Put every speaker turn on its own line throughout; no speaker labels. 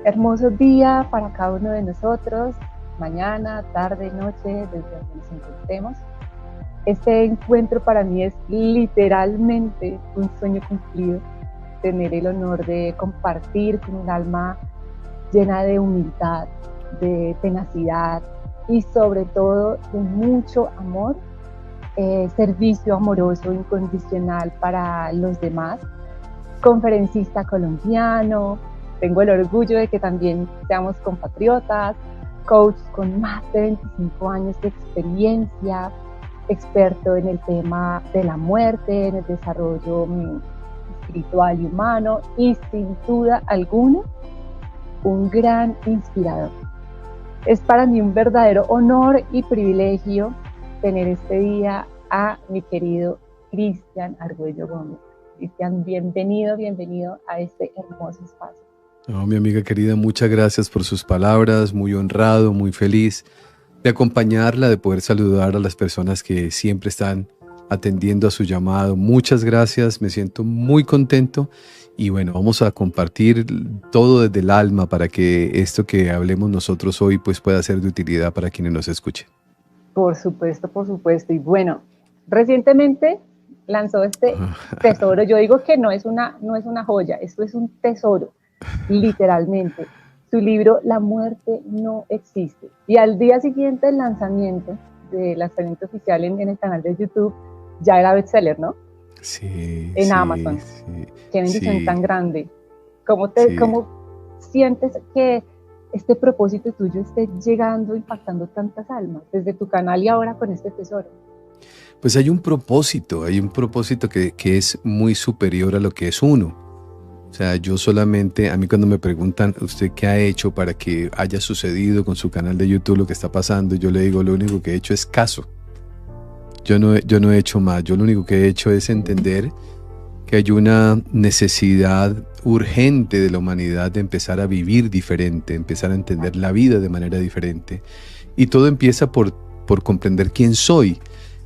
Hermoso día para cada uno de nosotros, mañana, tarde, noche, desde donde nos encontremos. Este encuentro para mí es literalmente un sueño cumplido, tener el honor de compartir con un alma llena de humildad, de tenacidad y sobre todo de mucho amor, servicio amoroso incondicional para los demás, conferencista colombiano. Tengo el orgullo de que también seamos compatriotas, coach con más de 25 años de experiencia, experto en el tema de la muerte, en el desarrollo espiritual y humano y sin duda alguna un gran inspirador. Es para mí un verdadero honor y privilegio tener este día a mi querido Cristian Argüello Gómez. Cristian, bienvenido a este hermoso espacio.
Oh, mi amiga querida, muchas gracias por sus palabras, muy honrado, muy feliz de acompañarla, de poder saludar a las personas que siempre están atendiendo a su llamado. Muchas gracias, me siento muy contento y bueno, vamos a compartir todo desde el alma para que esto que hablemos nosotros hoy pues pueda ser de utilidad para quienes nos escuchen.
Por supuesto. Y bueno, recientemente lanzó este tesoro. Yo digo que no es una joya, esto es un tesoro. Literalmente, su libro La muerte no existe. Y al día siguiente del lanzamiento oficial en el canal de YouTube, ya era bestseller, ¿no?
Sí.
En Amazon.
Sí,
qué bendición tan grande. ¿Cómo sientes que este propósito tuyo esté llegando, impactando tantas almas desde tu canal y ahora con este tesoro?
Pues hay un propósito que es muy superior a lo que es uno. O sea, yo solamente, a mí cuando me preguntan, ¿usted qué ha hecho para que haya sucedido con su canal de YouTube lo que está pasando? Yo le digo, lo único que he hecho es caso. Yo no he hecho más. Yo lo único que he hecho es entender que hay una necesidad urgente de la humanidad de empezar a vivir diferente, empezar a entender la vida de manera diferente. Y todo empieza por comprender quién soy.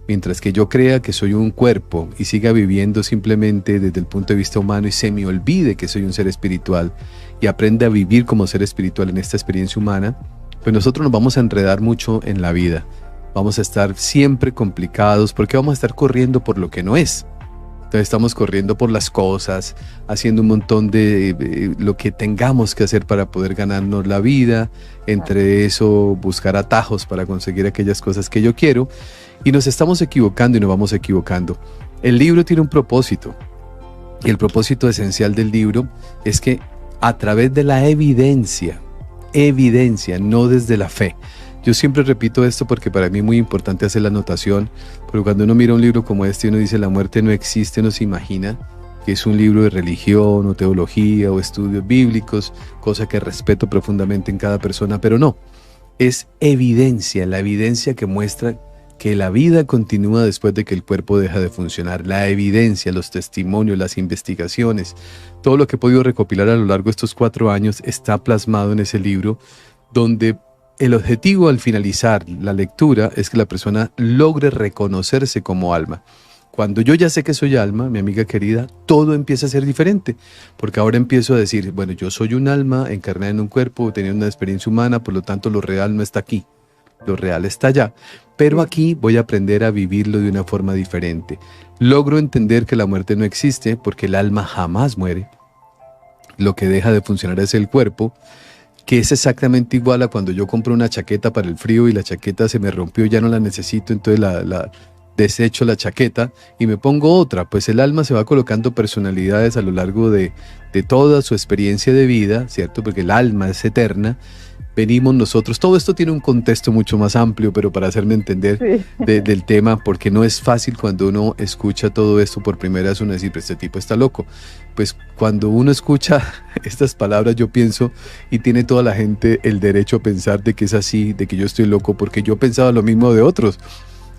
Mientras que yo crea que soy un cuerpo y siga viviendo simplemente desde el punto de vista humano y se me olvide que soy un ser espiritual y aprenda a vivir como ser espiritual en esta experiencia humana, pues nosotros nos vamos a enredar mucho en la vida. Vamos a estar siempre complicados porque vamos a estar corriendo por lo que no es. Entonces estamos corriendo por las cosas, haciendo un montón de lo que tengamos que hacer para poder ganarnos la vida, entre eso buscar atajos para conseguir aquellas cosas que yo quiero. Y nos estamos equivocando y nos vamos equivocando. El libro tiene un propósito. Y el propósito esencial del libro es que a través de la evidencia, no desde la fe. Yo siempre repito esto porque para mí es muy importante hacer la anotación, porque cuando uno mira un libro como este y uno dice la muerte no existe, uno se imagina que es un libro de religión o teología o estudios bíblicos, cosa que respeto profundamente en cada persona, pero no. Es evidencia, la evidencia que muestra que la vida continúa después de que el cuerpo deja de funcionar. La evidencia, los testimonios, las investigaciones, todo lo que he podido recopilar a lo largo de estos 4 años está plasmado en ese libro, donde el objetivo al finalizar la lectura es que la persona logre reconocerse como alma. Cuando yo ya sé que soy alma, mi amiga querida, todo empieza a ser diferente, porque ahora empiezo a decir, bueno, yo soy un alma encarnada en un cuerpo, teniendo una experiencia humana, por lo tanto lo real no está aquí. Lo real está allá, pero aquí voy a aprender a vivirlo de una forma diferente. Logro entender que la muerte no existe porque el alma jamás muere. Lo que deja de funcionar es el cuerpo, que es exactamente igual a cuando yo compro una chaqueta para el frío y la chaqueta se me rompió, ya no la necesito, entonces desecho la chaqueta y me pongo otra. Pues el alma se va colocando personalidades a lo largo de toda su experiencia de vida, ¿cierto? Porque el alma es eterna. Venimos nosotros, todo esto tiene un contexto mucho más amplio, pero para hacerme entender del tema, porque no es fácil cuando uno escucha todo esto por primera vez, uno dice, pues este tipo está loco. Pues cuando uno escucha estas palabras, yo pienso, y tiene toda la gente el derecho a pensar de que es así, de que yo estoy loco, porque yo pensaba lo mismo de otros.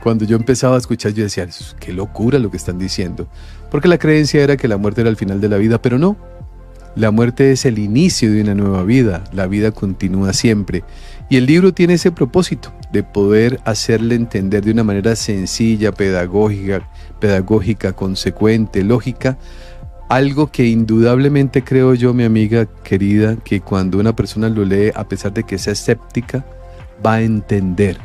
Cuando yo empezaba a escuchar, yo decía, qué locura lo que están diciendo, porque la creencia era que la muerte era el final de la vida, pero no. La muerte es el inicio de una nueva vida, la vida continúa siempre. Y el libro tiene ese propósito, de poder hacerle entender de una manera sencilla, pedagógica, consecuente, lógica, algo que indudablemente creo yo, mi amiga querida, que cuando una persona lo lee, a pesar de que sea escéptica, va a entender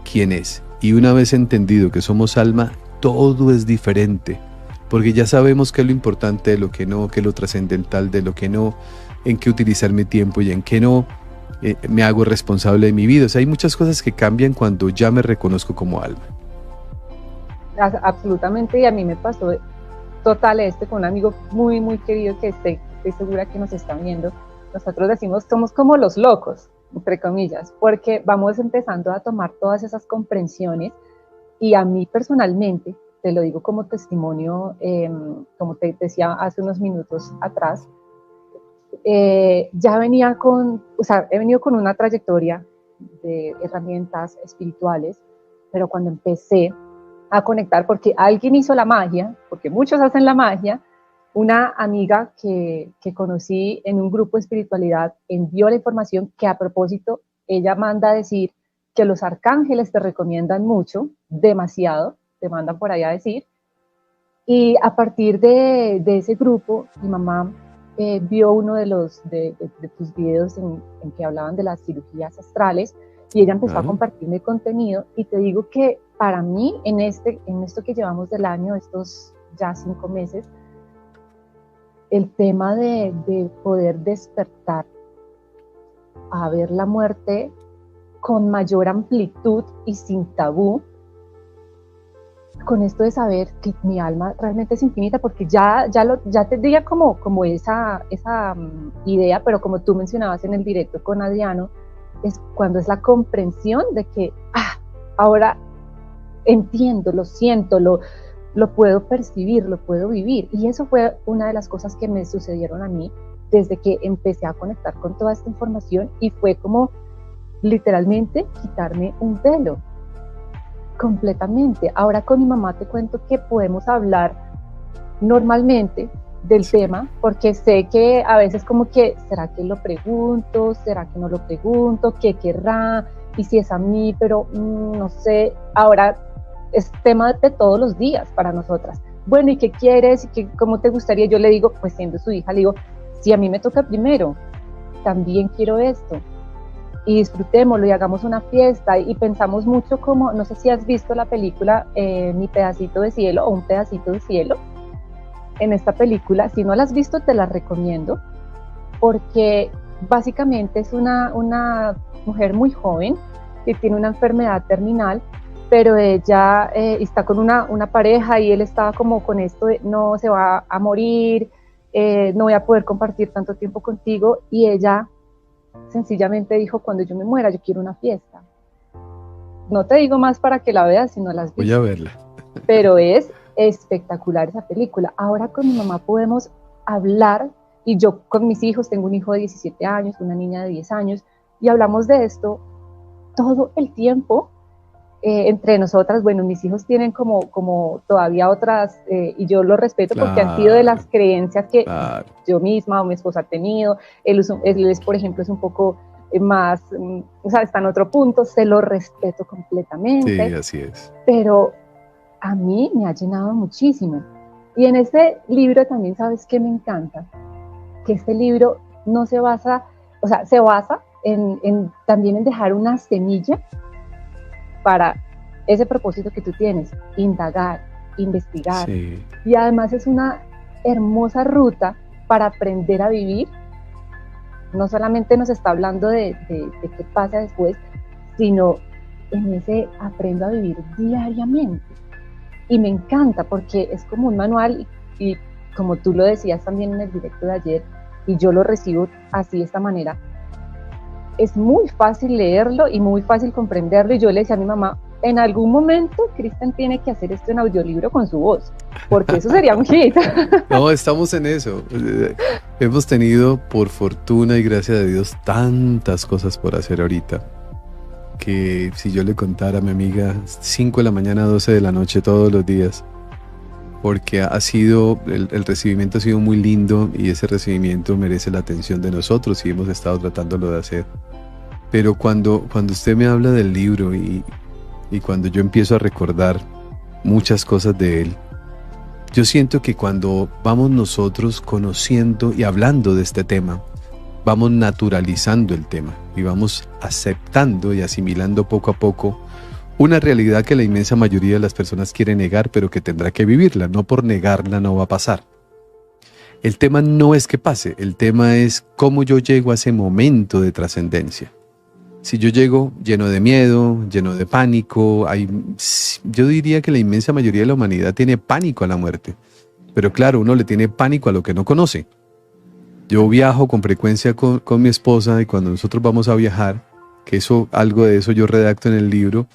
quién es. Y una vez entendido que somos alma, todo es diferente, porque ya sabemos qué es lo importante de lo que no, qué es lo trascendental de lo que no, en qué utilizar mi tiempo y en qué no. Me hago responsable de mi vida. O sea, hay muchas cosas que cambian cuando ya me reconozco como alma.
Absolutamente, y a mí me pasó total con un amigo muy, muy querido que estoy segura que nos está viendo. Nosotros decimos, somos como los locos, entre comillas, porque vamos empezando a tomar todas esas comprensiones, y a mí personalmente, te lo digo como testimonio, como te decía hace unos minutos atrás, ya venía he venido con una trayectoria de herramientas espirituales, pero cuando empecé a conectar, porque alguien hizo la magia, porque muchos hacen la magia, una amiga que conocí en un grupo de espiritualidad envió la información que, a propósito, ella manda a decir que los arcángeles te recomiendan mucho, demasiado, te mandan por ahí a decir, y a partir de ese grupo, mi mamá vio uno de tus videos en que hablaban de las cirugías astrales, y ella empezó a compartirme contenido, y te digo que para mí, en esto que llevamos del año, estos ya 5 meses, el tema de poder despertar a ver la muerte con mayor amplitud y sin tabú, con esto de saber que mi alma realmente es infinita, porque ya tendría como esa idea, pero como tú mencionabas en el directo con Adriano, es cuando es la comprensión de que ahora entiendo, lo siento, lo puedo percibir, lo puedo vivir. Y eso fue una de las cosas que me sucedieron a mí desde que empecé a conectar con toda esta información, y fue como literalmente quitarme un velo completamente. Ahora con mi mamá te cuento que podemos hablar normalmente del tema, porque sé que a veces como que, ¿será que lo pregunto? ¿Será que no lo pregunto? ¿Qué querrá? Y si es a mí, pero no sé. Ahora es tema de todos los días para nosotras. Bueno, ¿y qué quieres? ¿Y cómo te gustaría? Yo le digo, pues siendo su hija, le digo, si a mí me toca primero, también quiero esto. Y disfrutémoslo y hagamos una fiesta, y pensamos mucho como, no sé si has visto la película Mi pedacito de cielo o Un pedacito de cielo. En esta película, si no la has visto, te la recomiendo, porque básicamente es una mujer muy joven que tiene una enfermedad terminal, pero ella está con una pareja, y él estaba como con esto de no, se va a morir, no voy a poder compartir tanto tiempo contigo, y ella sencillamente dijo, cuando yo me muera, yo quiero una fiesta. No te digo más para que la veas si no la has visto.
Voy a verla.
Pero es espectacular esa película. Ahora con mi mamá podemos hablar, y yo con mis hijos, tengo un hijo de 17 años, una niña de 10 años, y hablamos de esto todo el tiempo entre nosotras. Bueno, mis hijos tienen como todavía otras, y yo lo respeto, claro, porque han sido de las creencias que yo misma o mi esposa ha tenido. Él es, por ejemplo, es un poco más, o sea, está en otro punto, se lo respeto completamente.
Sí, así es.
Pero a mí me ha llenado muchísimo. Y en este libro también, ¿sabes qué me encanta? Que este libro no se basa, o sea, se basa también en dejar una semilla para ese propósito que tú tienes, indagar, investigar. Sí. Y además es una hermosa ruta para aprender a vivir. No solamente nos está hablando de qué pasa después, sino en ese aprendo a vivir diariamente. Y me encanta porque es como un manual, y como tú lo decías también en el directo de ayer, y yo lo recibo así, de esta manera, es muy fácil leerlo y muy fácil comprenderlo. Y yo le decía a mi mamá, en algún momento Cristian tiene que hacer esto en audiolibro con su voz, porque eso sería un hit.
No, estamos en eso. Hemos tenido, por fortuna y gracias a Dios, tantas cosas por hacer ahorita, que si yo le contara a mi amiga, 5 de la mañana, 12 de la noche todos los días, porque ha sido, el recibimiento ha sido muy lindo, y ese recibimiento merece la atención de nosotros, y hemos estado tratándolo de hacer. pero cuando usted me habla del libro y cuando yo empiezo a recordar muchas cosas de él, yo siento que cuando vamos nosotros conociendo y hablando de este tema, vamos naturalizando el tema y vamos aceptando y asimilando poco a poco una realidad que la inmensa mayoría de las personas quiere negar, pero que tendrá que vivirla. No por negarla no va a pasar. El tema no es que pase, el tema es cómo yo llego a ese momento de trascendencia. Si yo llego lleno de miedo, lleno de pánico, yo diría que la inmensa mayoría de la humanidad tiene pánico a la muerte. Pero claro, uno le tiene pánico a lo que no conoce. Yo viajo con frecuencia con mi esposa, y cuando nosotros vamos a viajar, que algo de eso yo redacto en el libro,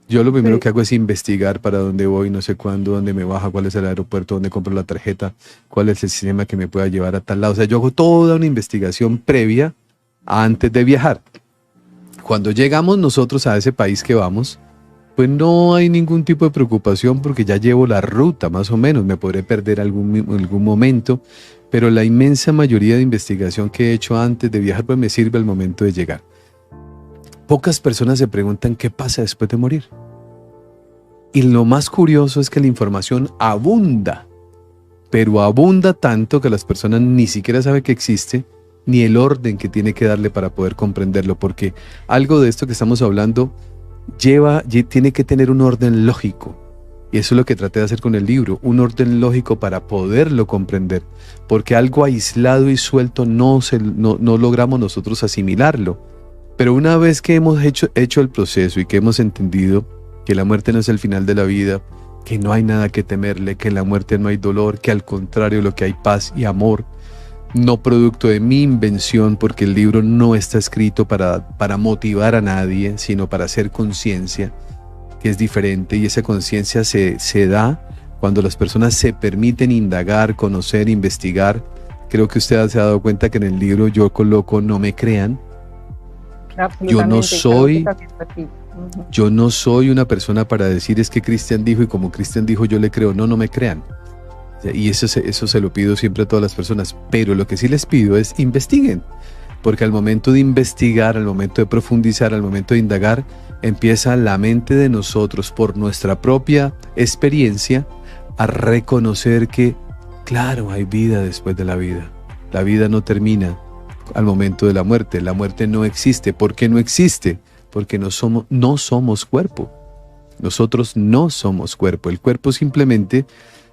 yo lo primero que hago es investigar para dónde voy, no sé cuándo, dónde me baja, cuál es el aeropuerto, dónde compro la tarjeta, cuál es el sistema que me pueda llevar a tal lado. O sea, yo hago toda una investigación previa antes de viajar. Cuando llegamos nosotros a ese país que vamos, pues no hay ningún tipo de preocupación porque ya llevo la ruta, más o menos. Me podré perder algún momento, pero la inmensa mayoría de investigación que he hecho antes de viajar pues me sirve al momento de llegar. Pocas personas se preguntan qué pasa después de morir. Y lo más curioso es que la información abunda, pero abunda tanto que las personas ni siquiera saben que existe, ni el orden que tiene que darle para poder comprenderlo, porque algo de esto que estamos hablando tiene que tener un orden lógico, y eso es lo que traté de hacer con el libro, un orden lógico para poderlo comprender, porque algo aislado y suelto no logramos nosotros asimilarlo. Pero una vez que hemos hecho el proceso y que hemos entendido que la muerte no es el final de la vida, que no hay nada que temerle, que en la muerte no hay dolor, que al contrario lo que hay paz y amor, no producto de mi invención, porque el libro no está escrito para motivar a nadie, sino para hacer conciencia, que es diferente, y esa conciencia se da cuando las personas se permiten indagar, conocer, investigar. Creo que usted se ha dado cuenta que en el libro yo coloco "no me crean". Yo no soy una persona para decir es que Cristian dijo y como Cristian dijo yo le creo. No me crean. Y eso se lo pido siempre a todas las personas. Pero lo que sí les pido es investiguen. Porque al momento de investigar, al momento de profundizar, al momento de indagar, empieza la mente de nosotros, por nuestra propia experiencia, a reconocer que, claro, hay vida después de la vida. La vida no termina al momento de la muerte. La muerte no existe. ¿Por qué no existe? Porque no somos cuerpo. Nosotros no somos cuerpo. El cuerpo simplemente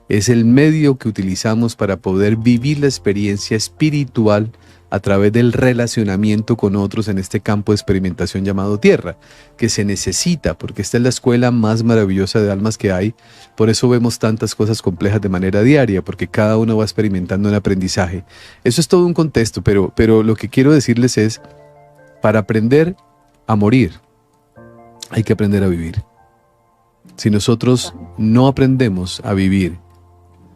es el medio que utilizamos para poder vivir la experiencia espiritual a través del relacionamiento con otros en este campo de experimentación llamado Tierra, que se necesita, porque esta es la escuela más maravillosa de almas que hay. Por eso vemos tantas cosas complejas de manera diaria, porque cada uno va experimentando un aprendizaje. Eso es todo un contexto, pero lo que quiero decirles es, para aprender a morir, hay que aprender a vivir. Si nosotros no aprendemos a vivir,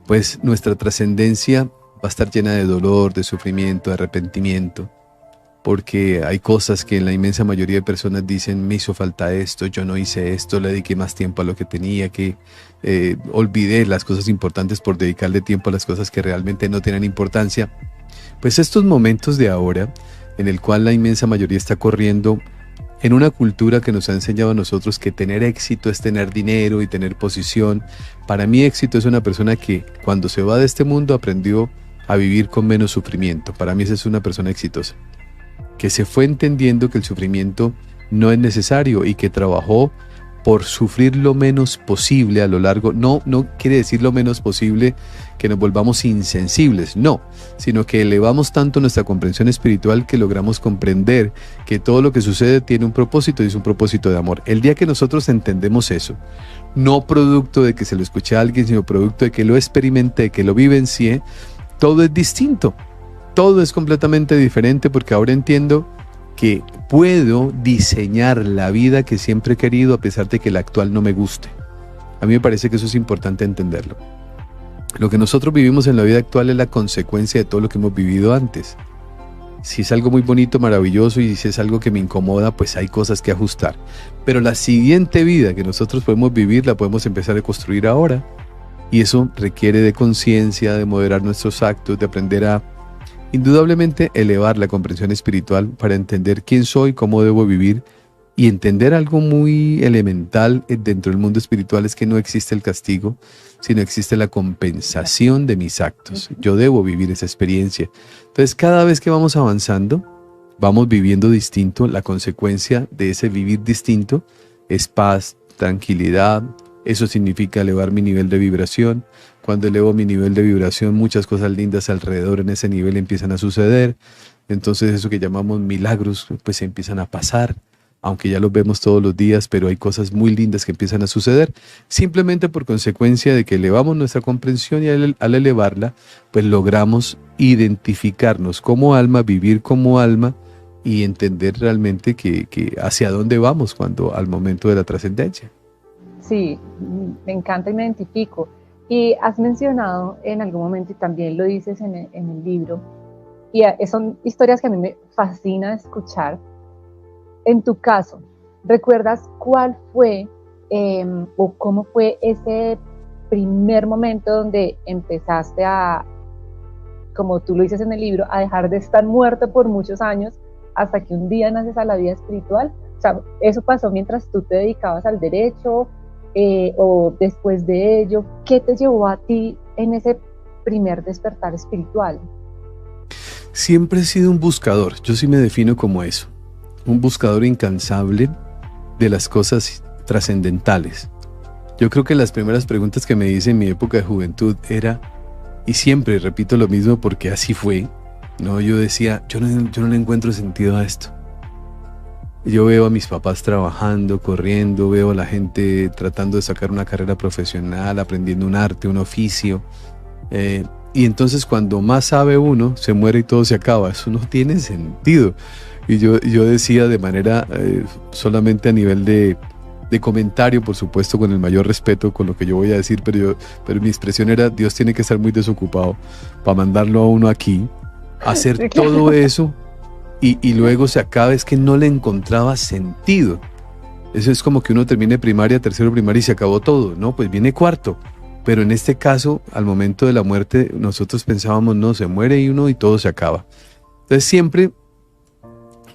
pues nuestra trascendencia va a estar llena de dolor, de sufrimiento, de arrepentimiento, porque hay cosas que en la inmensa mayoría de personas dicen, me hizo falta esto, yo no hice esto, le dediqué más tiempo a lo que tenía, que olvidé las cosas importantes por dedicarle tiempo a las cosas que realmente no tienen importancia. Pues estos momentos de ahora, en el cual la inmensa mayoría está corriendo en una cultura que nos ha enseñado a nosotros que tener éxito es tener dinero y tener posición. Para mí éxito es una persona que cuando se va de este mundo aprendió a vivir con menos sufrimiento. Para mí esa es una persona exitosa, que se fue entendiendo que el sufrimiento no es necesario y que trabajó por sufrir lo menos posible a lo largo. No quiere decir lo menos posible que nos volvamos insensibles, no, sino que elevamos tanto nuestra comprensión espiritual que logramos comprender que todo lo que sucede tiene un propósito y es un propósito de amor. El día que nosotros entendemos eso, no producto de que se lo escuche a alguien, sino producto de que lo experimenté, que lo vivencié, todo es distinto, todo es completamente diferente, porque ahora entiendo que puedo diseñar la vida que siempre he querido a pesar de que la actual no me guste. A mí me parece que eso es importante entenderlo. Lo que nosotros vivimos en la vida actual es la consecuencia de todo lo que hemos vivido antes. Si es algo muy bonito, maravilloso, y si es algo que me incomoda, pues hay cosas que ajustar. Pero la siguiente vida que nosotros podemos vivir, la podemos empezar a construir ahora. Y eso requiere de conciencia, de moderar nuestros actos, de aprender a Indudablemente elevar la comprensión espiritual para entender quién soy, cómo debo vivir y entender algo muy elemental dentro del mundo espiritual es que no existe el castigo, sino existe la compensación de mis actos. Yo debo vivir esa experiencia. Entonces, cada vez que vamos avanzando, vamos viviendo distinto. La consecuencia de ese vivir distinto es paz, tranquilidad. Eso significa elevar mi nivel de vibración. Cuando elevo mi nivel de vibración, muchas cosas lindas alrededor en ese nivel empiezan a suceder. Entonces eso que llamamos milagros, pues empiezan a pasar, aunque ya los vemos todos los días, pero hay cosas muy lindas que empiezan a suceder, simplemente por consecuencia de que elevamos nuestra comprensión y al elevarla, pues logramos identificarnos como alma, vivir como alma y entender realmente que hacia dónde vamos cuando al momento de la trascendencia.
Sí, me encanta y me identifico. Y has mencionado en algún momento, y también lo dices en el libro, y son historias que a mí me fascina escuchar. En tu caso, ¿recuerdas cuál fue o cómo fue ese primer momento donde empezaste a, como tú lo dices en el libro, a dejar de estar muerto por muchos años hasta que un día naces a la vida espiritual? O sea, ¿eso pasó mientras tú te dedicabas al derecho o después de ello? ¿Qué te llevó a ti en ese primer despertar espiritual?
Siempre he sido un buscador, yo sí me defino como eso. Un buscador incansable de las cosas trascendentales. Yo creo que las primeras preguntas que me hice en mi época de juventud era, y siempre repito lo mismo porque así fue, ¿no? Yo decía, yo no le encuentro sentido a esto. Yo veo a mis papás trabajando, corriendo, veo a la gente tratando de sacar una carrera profesional, aprendiendo un arte, un oficio. Y entonces cuando más sabe uno, se muere y todo se acaba. Eso no tiene sentido. Y yo decía de manera solamente a nivel de comentario, por supuesto, con el mayor respeto con lo que yo voy a decir, pero mi expresión era, Dios tiene que estar muy desocupado para mandarlo a uno aquí, a hacer sí, claro, todo eso y luego se acaba. Es que no le encontraba sentido. Eso es como que uno termine primaria, tercero primaria y se acabó todo, ¿no? Pues viene cuarto. Pero en este caso, al momento de la muerte, nosotros pensábamos, no, se muere y uno y todo se acaba. Entonces siempre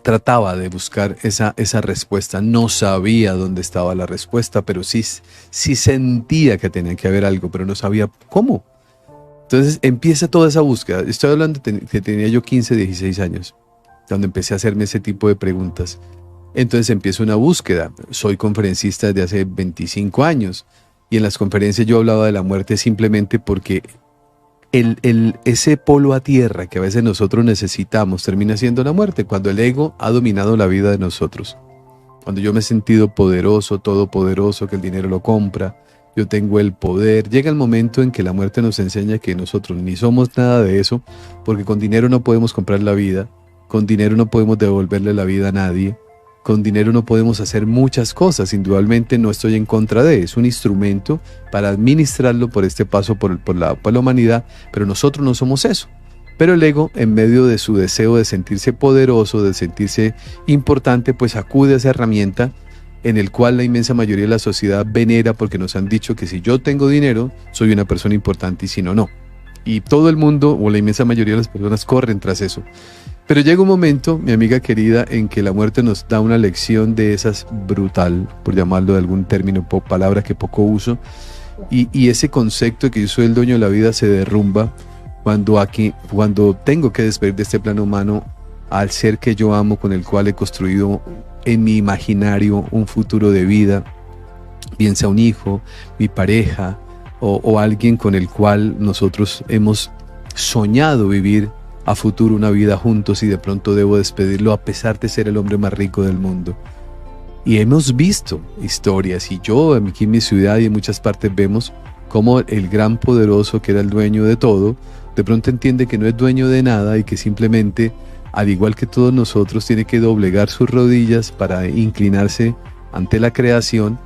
trataba de buscar esa respuesta. No sabía dónde estaba la respuesta, pero sí sentía que tenía que haber algo, pero no sabía cómo. Entonces empieza toda esa búsqueda. Estoy hablando que tenía yo 15, 16 años, donde empecé a hacerme ese tipo de preguntas. Entonces empiezo una búsqueda. Soy conferencista desde hace 25 años y en las conferencias yo hablaba de la muerte simplemente porque ese polo a tierra que a veces nosotros necesitamos termina siendo la muerte, cuando el ego ha dominado la vida de nosotros. Cuando yo me he sentido poderoso, todopoderoso, que el dinero lo compra, yo tengo el poder. Llega el momento en que la muerte nos enseña que nosotros ni somos nada de eso, porque con dinero no podemos comprar la vida, con dinero no podemos devolverle la vida a nadie, con dinero no podemos hacer muchas cosas. Indudablemente no estoy en contra de, es un instrumento para administrarlo por este paso por la humanidad, pero nosotros no somos eso. Pero el ego, en medio de su deseo de sentirse poderoso, de sentirse importante, pues acude a esa herramienta en el cual la inmensa mayoría de la sociedad venera, porque nos han dicho que si yo tengo dinero, soy una persona importante y si no, no. Y todo el mundo, o la inmensa mayoría de las personas, corren tras eso. Pero llega un momento, mi amiga querida, en que la muerte nos da una lección de esas brutal, por llamarlo de algún término, palabra que poco uso, y ese concepto de que yo soy el dueño de la vida se derrumba cuando tengo que despedir de este plano humano al ser que yo amo, con el cual he construido en mi imaginario un futuro de vida, bien sea un hijo, mi pareja o alguien con el cual nosotros hemos soñado vivir a futuro una vida juntos, y de pronto debo despedirlo a pesar de ser el hombre más rico del mundo. Y hemos visto historias, y yo aquí en mi ciudad y en muchas partes vemos cómo el gran poderoso, que era el dueño de todo, de pronto entiende que no es dueño de nada y que simplemente, al igual que todos nosotros, tiene que doblegar sus rodillas para inclinarse ante la creación,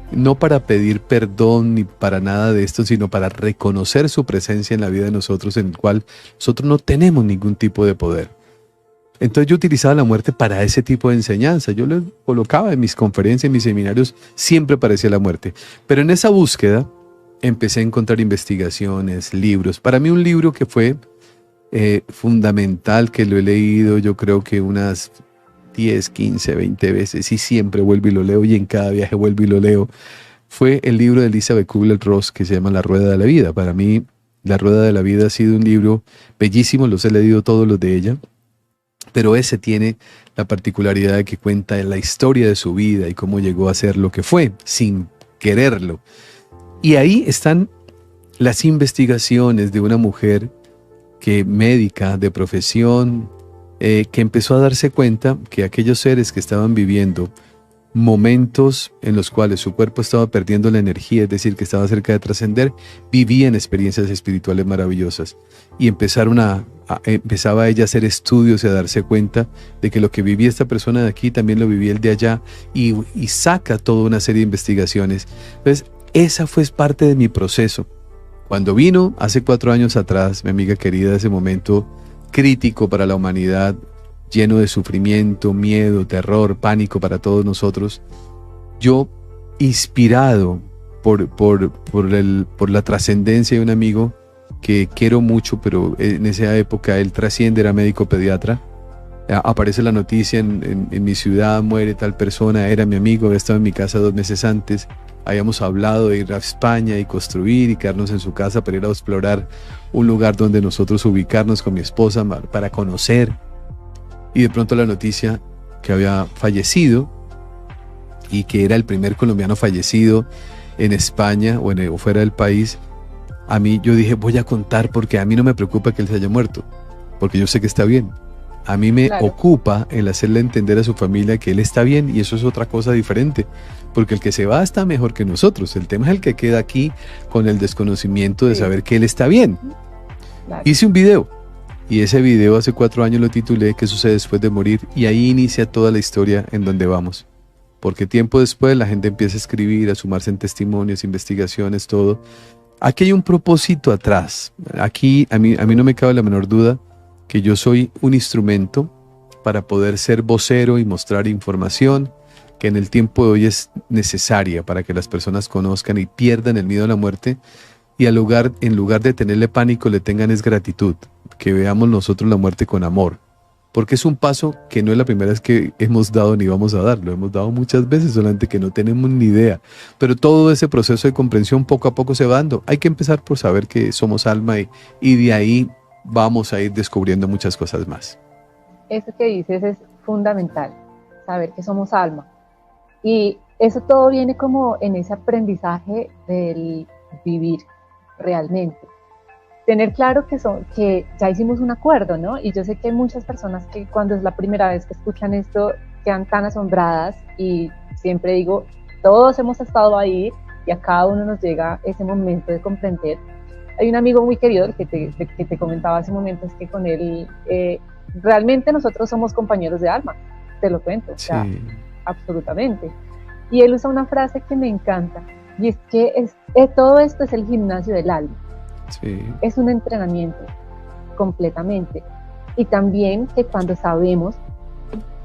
no para pedir perdón ni para nada de esto, sino para reconocer su presencia en la vida de nosotros, en el cual nosotros no tenemos ningún tipo de poder. Entonces yo utilizaba la muerte para ese tipo de enseñanza. Yo le colocaba en mis conferencias, en mis seminarios, siempre aparecía la muerte. Pero en esa búsqueda empecé a encontrar investigaciones, libros. Para mí un libro que fue fundamental que lo he leído, yo creo que unas 10, 15, 20 veces y siempre vuelvo y lo leo y en cada viaje vuelvo y lo leo, fue el libro de Elizabeth Kubler-Ross que se llama La Rueda de la Vida. Para mí, La Rueda de la Vida ha sido un libro bellísimo, los he leído todos los de ella, pero ese tiene la particularidad de que cuenta la historia de su vida y cómo llegó a ser lo que fue, sin quererlo. Y ahí están las investigaciones de una mujer que médica de profesión, que empezó a darse cuenta que aquellos seres que estaban viviendo momentos en los cuales su cuerpo estaba perdiendo la energía, es decir, que estaba cerca de trascender, vivían experiencias espirituales maravillosas. Y empezaba ella a hacer estudios y a darse cuenta de que lo que vivía esta persona de aquí también lo vivía el de allá, y saca toda una serie de investigaciones. Entonces, esa fue parte de mi proceso. Cuando vino hace 4 años atrás, mi amiga querida, ese momento crítico para la humanidad, lleno de sufrimiento, miedo, terror, pánico para todos nosotros, yo, inspirado por la trascendencia de un amigo que quiero mucho, pero en esa época él trasciende, era médico pediatra, aparece la noticia en mi ciudad, muere tal persona, era mi amigo, había estado en mi casa 2 meses antes, habíamos hablado de ir a España y construir y quedarnos en su casa para ir a explorar un lugar donde nosotros ubicarnos con mi esposa para conocer. Y de pronto la noticia que había fallecido y que era el primer colombiano fallecido en España o fuera del país, a mí yo dije, voy a contar porque a mí no me preocupa que él se haya muerto, porque yo sé que está bien. A mí me
Claro.
ocupa el hacerle entender a su familia que él está bien, y eso es otra cosa diferente, porque el que se va está mejor que nosotros. El tema es el que queda aquí con el desconocimiento de
Sí,
saber que él está bien.
claro.
Hice un video y ese video hace 4 años lo titulé ¿Qué sucede después de morir? Y ahí inicia toda la historia en donde vamos. Porque tiempo después la gente empieza a escribir, a sumarse en testimonios, investigaciones, todo. Aquí hay un propósito atrás. Aquí a mí no me cabe la menor duda que yo soy un instrumento para poder ser vocero y mostrar información que en el tiempo de hoy es necesaria para que las personas conozcan y pierdan el miedo a la muerte, y en lugar de tenerle pánico le tengan es gratitud, que veamos nosotros la muerte con amor, porque es un paso que no es la primera vez que hemos dado ni vamos a dar, lo hemos dado muchas veces, solamente que no tenemos ni idea, pero todo ese proceso de comprensión poco a poco se va dando. Hay que empezar por saber que somos alma, y de ahí vamos a ir descubriendo muchas cosas más.
Eso que dices es fundamental, saber que somos alma. Y eso todo viene como en ese aprendizaje del vivir realmente. Tener claro que ya hicimos un acuerdo, ¿no? Y yo sé que hay muchas personas que cuando es la primera vez que escuchan esto quedan tan asombradas, y siempre digo, todos hemos estado ahí y a cada uno nos llega ese momento de comprender. Hay un amigo muy querido, el que te comentaba hace momentos, que con él realmente nosotros somos compañeros de alma, te lo cuento, o sea,
Sí,
absolutamente. Y él usa una frase que me encanta, y es que todo esto es el gimnasio del alma,
sí,
es un entrenamiento completamente. Y también que cuando sabemos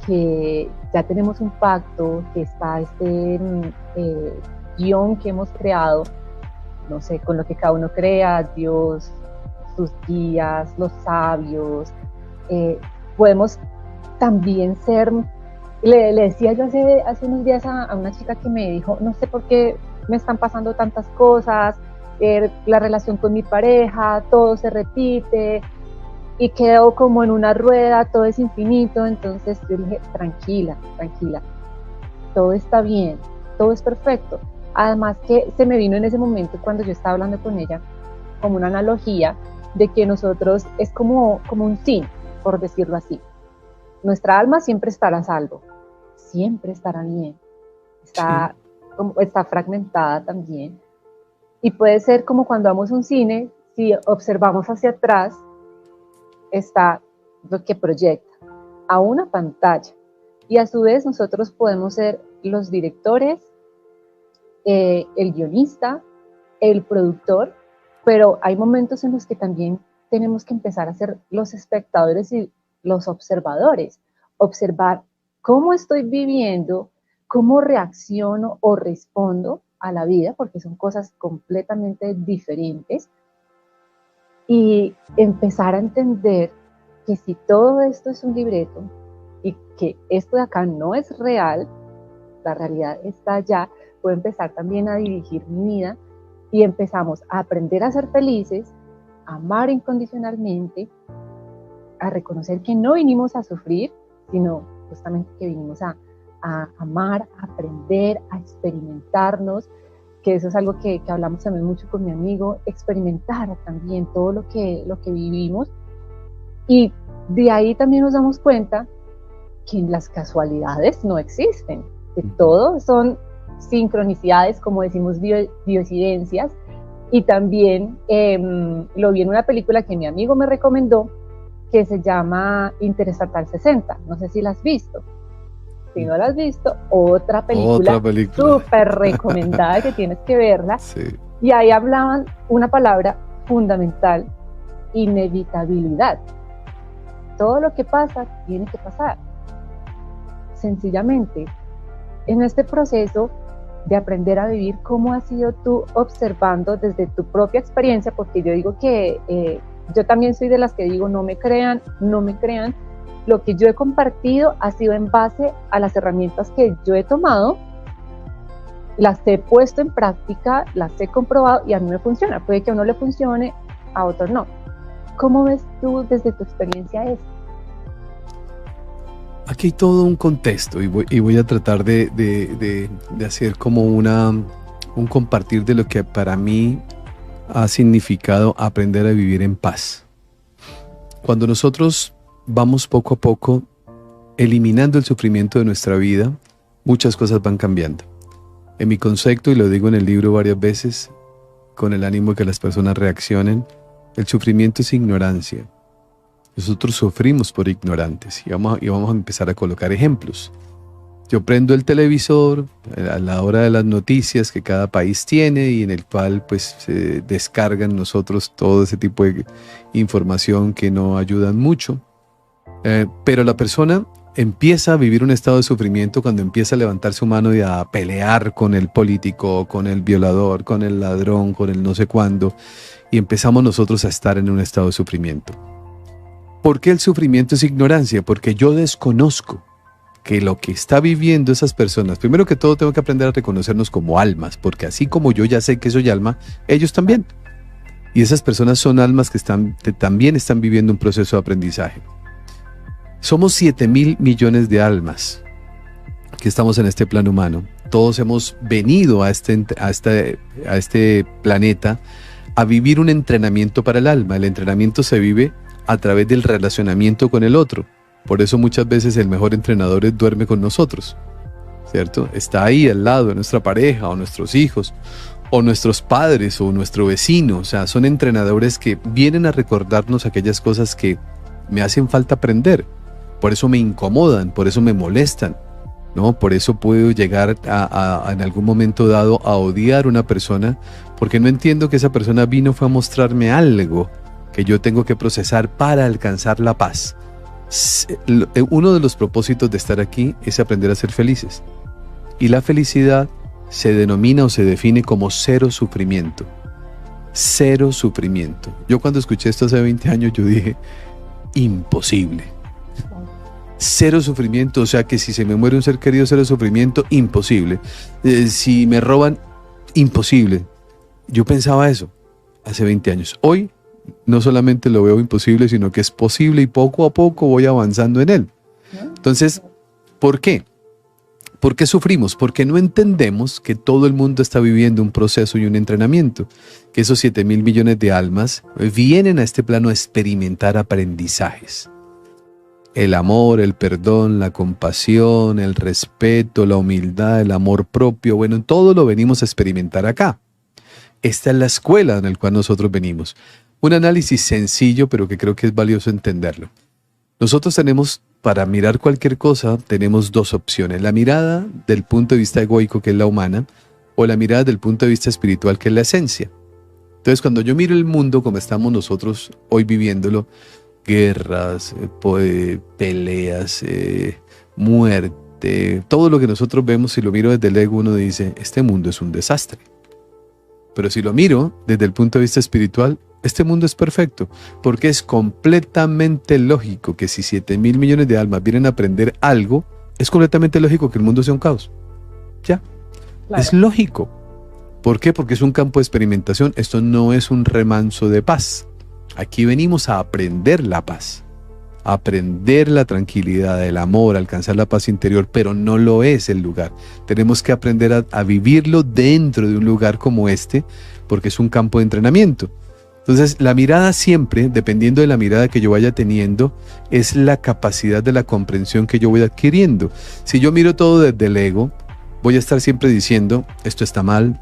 que ya tenemos un pacto, que está este guión que hemos creado, no sé, con lo que cada uno crea, Dios, sus guías, los sabios, podemos también ser, le decía yo hace unos días a una chica que me dijo, no sé por qué me están pasando tantas cosas, la relación con mi pareja, todo se repite, y quedo como en una rueda, todo es infinito. Entonces yo dije, tranquila, tranquila, todo está bien, todo es perfecto. Además que se me vino en ese momento cuando yo estaba hablando con ella, como una analogía de que nosotros es como un zinc, por decirlo así. Nuestra alma siempre estará a salvo, siempre estará bien,
sí,
está fragmentada también. Y puede ser como cuando vamos a un cine, si observamos hacia atrás, está lo que proyecta a una pantalla. Y a su vez nosotros podemos ser los directores, el guionista, el productor, pero hay momentos en los que también tenemos que empezar a ser los espectadores y los observadores. Observar cómo estoy viviendo, cómo reacciono o respondo a la vida, porque son cosas completamente diferentes. y empezar a entender que si todo esto es un libreto y que esto de acá no es real, la realidad está allá, puedo empezar también a dirigir mi vida y empezamos a aprender a ser felices, a amar incondicionalmente, a reconocer que no vinimos a sufrir, sino justamente que vinimos a amar, a aprender, a experimentarnos, que eso es algo que hablamos también mucho con mi amigo, experimentar también todo lo que vivimos. Y de ahí también nos damos cuenta que las casualidades no existen, que todo son sincronicidades, como decimos, diosidencias. Y también lo vi en una película que mi amigo me recomendó, que se llama Interestatal 60. No sé si la has visto. Si no la has visto, otra película súper recomendada que tienes que verla.
Sí.
Y ahí hablaban una palabra fundamental: inevitabilidad. Todo lo que pasa tiene que pasar. Sencillamente, en este proceso de aprender a vivir, ¿cómo has sido tú observando desde tu propia experiencia? Porque yo digo que yo también soy de las que digo, no me crean, lo que yo he compartido ha sido en base a las herramientas que yo he tomado, las he puesto en práctica, las he comprobado y a mí me funciona. Puede que a uno le funcione, a otro no. ¿Cómo ves tú desde tu experiencia esto?
Aquí hay todo un contexto y voy a tratar de hacer como un compartir de lo que para mí ha significado aprender a vivir en paz. Cuando nosotros vamos poco a poco eliminando el sufrimiento de nuestra vida, muchas cosas van cambiando. En mi concepto, y lo digo en el libro varias veces, con el ánimo de que las personas reaccionen, el sufrimiento es ignorancia. Nosotros sufrimos por ignorantes y vamos a empezar a colocar ejemplos. Yo prendo el televisor a la hora de las noticias que cada país tiene y en el cual pues se descargan nosotros todo ese tipo de información que no ayudan mucho. Pero la persona empieza a vivir un estado de sufrimiento cuando empieza a levantar su mano y a pelear con el político, con el violador, con el ladrón, con el no sé cuándo, y empezamos nosotros a estar en un estado de sufrimiento. ¿Por qué el sufrimiento es ignorancia? Porque yo desconozco que lo que está viviendo esas personas, primero que todo tengo que aprender a reconocernos como almas, porque así como yo ya sé que soy alma, ellos también. Y esas personas son almas que también están viviendo un proceso de aprendizaje. Somos 7.000 millones de almas que estamos en este plano humano. Todos hemos venido a este planeta a vivir un entrenamiento para el alma. El entrenamiento se vive a través del relacionamiento con el otro. Por eso muchas veces el mejor entrenador duerme con nosotros, ¿cierto? Está ahí al lado de nuestra pareja o nuestros hijos o nuestros padres o nuestro vecino. O sea, son entrenadores que vienen a recordarnos aquellas cosas que me hacen falta aprender. Por eso me incomodan, por eso me molestan, ¿no? Por eso puedo llegar en algún momento dado a odiar a una persona porque no entiendo que esa persona fue a mostrarme algo que yo tengo que procesar para alcanzar la paz. Uno de los propósitos de estar aquí es aprender a ser felices. Y la felicidad se denomina o se define como cero sufrimiento. Cero sufrimiento. Yo cuando escuché esto hace 20 años, yo dije, imposible. Cero sufrimiento, o sea que si se me muere un ser querido, cero sufrimiento, imposible. Si me roban, imposible. Yo pensaba eso hace 20 años. Hoy no solamente lo veo imposible, sino que es posible y poco a poco voy avanzando en él. Entonces, ¿por qué? ¿Por qué sufrimos? Porque no entendemos que todo el mundo está viviendo un proceso y un entrenamiento, que esos 7.000 millones de almas vienen a este plano a experimentar aprendizajes. El amor, el perdón, la compasión, el respeto, la humildad, el amor propio, bueno, todo lo venimos a experimentar acá. Esta es la escuela en la cual nosotros venimos. Un análisis sencillo, pero que creo que es valioso entenderlo. Nosotros tenemos, para mirar cualquier cosa, tenemos dos opciones. La mirada del punto de vista egoico, que es la humana, o la mirada del punto de vista espiritual, que es la esencia. Entonces, cuando yo miro el mundo como estamos nosotros hoy viviéndolo, guerras, peleas, muerte, todo lo que nosotros vemos, si lo miro desde el ego, uno dice, este mundo es un desastre. Pero si lo miro desde el punto de vista espiritual, Este mundo es perfecto, porque es completamente lógico que si 7.000 millones de almas vienen a aprender algo, es completamente lógico que el mundo sea un caos. Ya, claro. Es lógico. ¿Por qué? Porque es un campo de experimentación. Esto no es un remanso de paz. Aquí venimos a aprender la paz, a aprender la tranquilidad, el amor, a alcanzar la paz interior, pero no lo es el lugar. Tenemos que aprender a vivirlo dentro de un lugar como este, porque es un campo de entrenamiento. Entonces, la mirada siempre, dependiendo de la mirada que yo vaya teniendo, es la capacidad de la comprensión que yo voy adquiriendo. Si yo miro todo desde el ego, voy a estar siempre diciendo, esto está mal,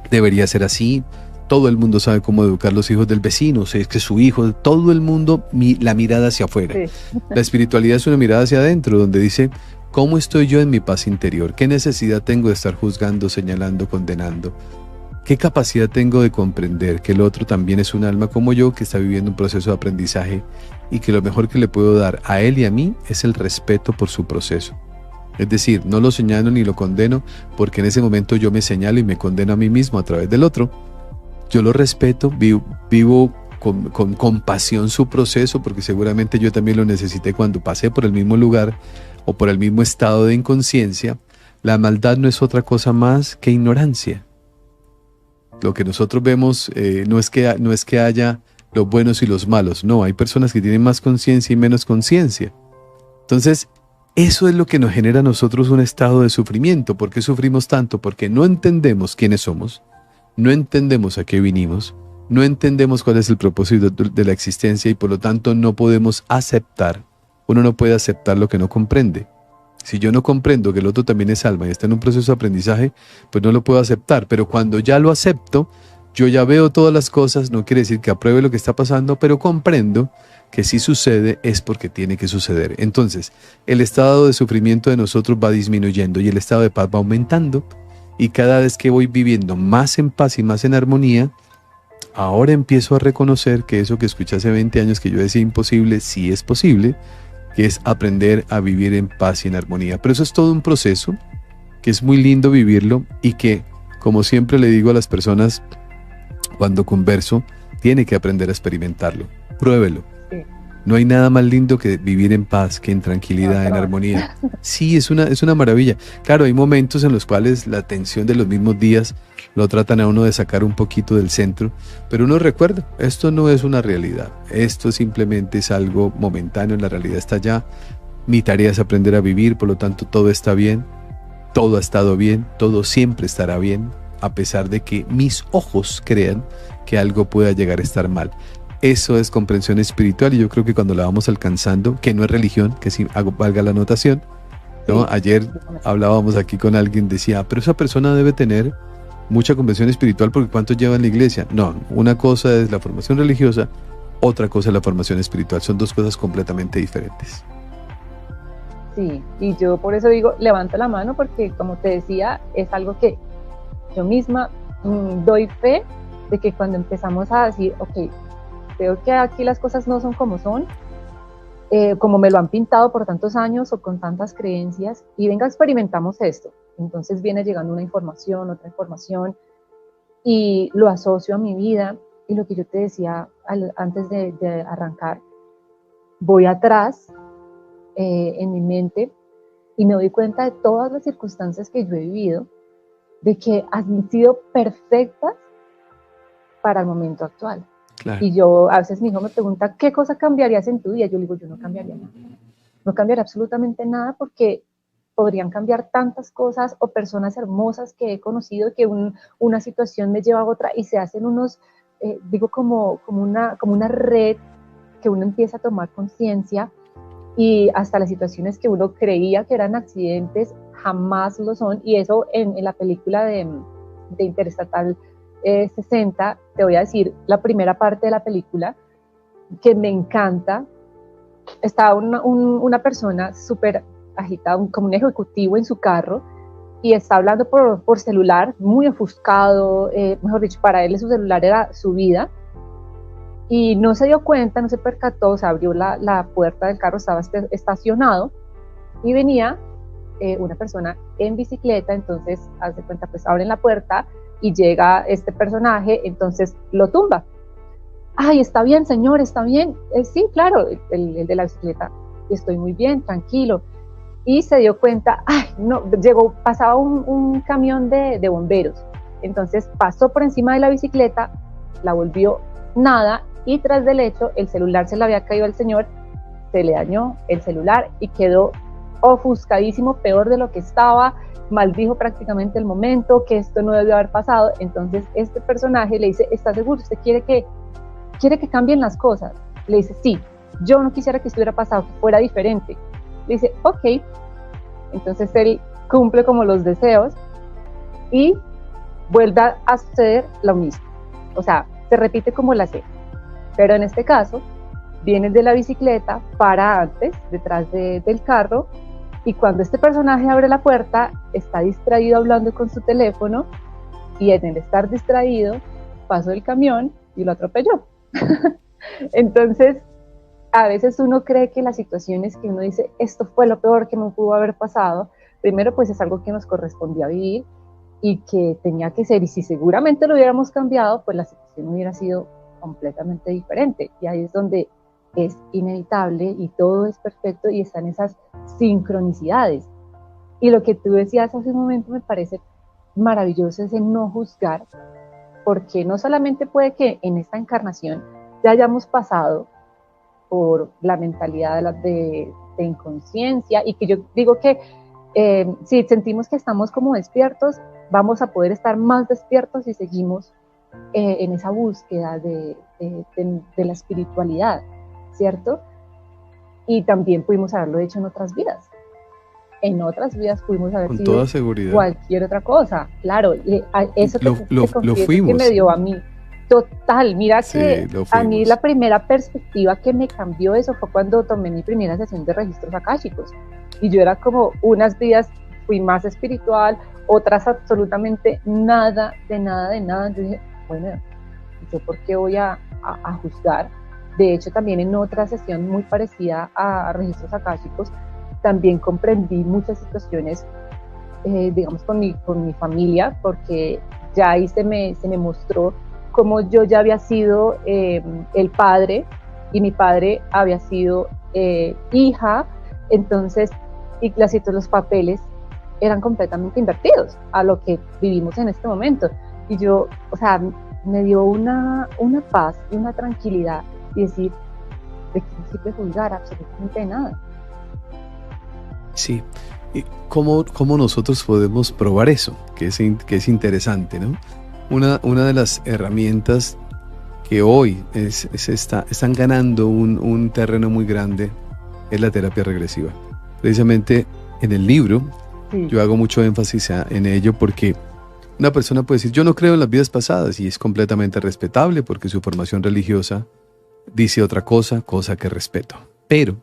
debería ser así, todo el mundo sabe cómo educar a los hijos del vecino, o sea, es que su hijo, todo el mundo, la mirada hacia afuera. Sí. La espiritualidad es una mirada hacia adentro, donde dice, ¿cómo estoy yo en mi paz interior? ¿Qué necesidad tengo de estar juzgando, señalando, condenando? ¿Qué capacidad tengo de comprender que el otro también es un alma como yo, que está viviendo un proceso de aprendizaje y que lo mejor que le puedo dar a él y a mí es el respeto por su proceso? Es decir, no lo señalo ni lo condeno, porque en ese momento yo me señalo y me condeno a mí mismo a través del otro. Yo lo respeto, vivo con compasión su proceso, porque seguramente yo también lo necesité cuando pasé por el mismo lugar o por el mismo estado de inconsciencia. La maldad no es otra cosa más que ignorancia. Lo que nosotros vemos no es que haya los buenos y los malos, no, hay personas que tienen más conciencia y menos conciencia. Entonces, eso es lo que nos genera a nosotros un estado de sufrimiento. ¿Por qué sufrimos tanto? Porque no entendemos quiénes somos, no entendemos a qué vinimos, no entendemos cuál es el propósito de la existencia y por lo tanto no podemos aceptar. Uno no puede aceptar lo que no comprende. Si yo no comprendo que el otro también es alma y está en un proceso de aprendizaje, pues no lo puedo aceptar. Pero cuando ya lo acepto, yo ya veo todas las cosas, no quiere decir que apruebe lo que está pasando, pero comprendo que si sucede es porque tiene que suceder. Entonces, el estado de sufrimiento de nosotros va disminuyendo y el estado de paz va aumentando. Y cada vez que voy viviendo más en paz y más en armonía, ahora empiezo a reconocer que eso que escuché hace 20 años que yo decía imposible, sí es posible, que es aprender a vivir en paz y en armonía. Pero eso es todo un proceso, que es muy lindo vivirlo y que, como siempre le digo a las personas cuando converso, tiene que aprender a experimentarlo. Pruébelo. Sí. No hay nada más lindo que vivir en paz, que en tranquilidad, en armonía. Sí, es una maravilla. Claro, hay momentos en los cuales la tensión de los mismos días lo tratan a uno de sacar un poquito del centro, pero uno recuerda, esto no es una realidad, esto simplemente es algo momentáneo, la realidad está allá, mi tarea es aprender a vivir, por lo tanto todo está bien, todo ha estado bien, todo siempre estará bien, a pesar de que mis ojos crean que algo pueda llegar a estar mal. Eso es comprensión espiritual y yo creo que cuando la vamos alcanzando, que no es religión, que sí valga la anotación, ¿no? Sí. Ayer hablábamos aquí con alguien, decía, pero esa persona debe tener mucha comprensión espiritual porque ¿cuánto lleva en la iglesia? No, una cosa es la formación religiosa, otra cosa es la formación espiritual, son dos cosas completamente diferentes.
Sí, y yo por eso digo, levanta la mano porque como te decía, es algo que yo misma doy fe de que cuando empezamos a decir, ok, veo que aquí las cosas no son como son, como me lo han pintado por tantos años o con tantas creencias, y venga, experimentamos esto. Entonces viene llegando una información, otra información, y lo asocio a mi vida, y lo que yo te decía antes de arrancar, voy atrás en mi mente y me doy cuenta de todas las circunstancias que yo he vivido, de que han sido perfectas para el momento actual. Claro. Y yo, a veces mi hijo me pregunta, ¿qué cosa cambiarías en tu vida? Yo le digo, yo no cambiaría nada. No cambiaría absolutamente nada porque podrían cambiar tantas cosas o personas hermosas que he conocido que una situación me lleva a otra y se hacen unos, digo, como una red que uno empieza a tomar conciencia y hasta las situaciones que uno creía que eran accidentes jamás lo son. Y eso en la película de Interestatal 60, te voy a decir la primera parte de la película que me encanta. Está una persona súper agitada, como un ejecutivo en su carro y está hablando por celular, muy ofuscado, mejor dicho, para él su celular era su vida y no se dio cuenta, no se percató, se abrió la puerta del carro, estaba estacionado y venía una persona en bicicleta, entonces hace cuenta, pues abren la puerta y llega este personaje, entonces lo tumba. ay, está bien, señor, está bien. Sí, claro, el de la bicicleta, estoy muy bien, tranquilo. Y se dio cuenta, ay, no, pasaba un camión de bomberos. Entonces pasó por encima de la bicicleta, la volvió nada, y tras del hecho, el celular se le había caído al señor, se le dañó el celular y quedó ofuscadísimo, peor de lo que estaba, maldijo prácticamente el momento, que esto no debió haber pasado. Entonces este personaje le dice, ¿está seguro? ¿Usted quiere que cambien las cosas? Le dice, sí, yo no quisiera que esto hubiera pasado, que fuera diferente. Le dice, ok. Entonces él cumple como los deseos y vuelve a suceder lo mismo. O sea, se repite como la serie. Pero en este caso, viene de la bicicleta, para antes, detrás del carro, y cuando este personaje abre la puerta, está distraído hablando con su teléfono, y en el estar distraído, pasó el camión y lo atropelló. Entonces, a veces uno cree que las situaciones que uno dice, esto fue lo peor que me pudo haber pasado, primero pues es algo que nos correspondía vivir y que tenía que ser, y si seguramente lo hubiéramos cambiado, pues la situación hubiera sido completamente diferente. Y ahí es donde es inevitable y todo es perfecto y están esas sincronicidades. Y lo que tú decías hace un momento me parece maravilloso, es el no juzgar, porque no solamente puede que en esta encarnación ya hayamos pasado por la mentalidad de inconsciencia, y que yo digo que si sentimos que estamos como despiertos, vamos a poder estar más despiertos si seguimos en esa búsqueda de la espiritualidad, ¿cierto? Y también pudimos haberlo hecho en otras vidas. En otras vidas pudimos haber
con
sido
toda seguridad
cualquier otra cosa, claro. Y eso
lo fuimos.
que me dio a mí. Total, mira
sí,
que a mí la primera perspectiva que me cambió eso fue cuando tomé mi primera sesión de registros akáshicos. Y yo era como, unas vidas fui más espiritual, otras absolutamente nada, de nada, de nada. Entonces dije, bueno, ¿yo por qué voy a juzgar? De hecho, también en otra sesión muy parecida a registros akáshicos, también comprendí muchas situaciones, digamos, con mi familia, porque ya ahí se me mostró cómo yo ya había sido el padre, y mi padre había sido hija. Entonces, y los papeles eran completamente invertidos a lo que vivimos en este momento. Y yo, o sea, me dio una paz y una tranquilidad, y decir, ¿de qué me sirve juzgar? Absolutamente nada.
Sí. ¿Cómo nosotros podemos probar eso? Que es interesante, ¿no? Una de las herramientas que hoy están ganando un terreno muy grande es la terapia regresiva. Precisamente en el libro sí, yo hago mucho énfasis en ello, porque una persona puede decir, yo no creo en las vidas pasadas, y es completamente respetable porque su formación religiosa dice otra cosa que respeto. Pero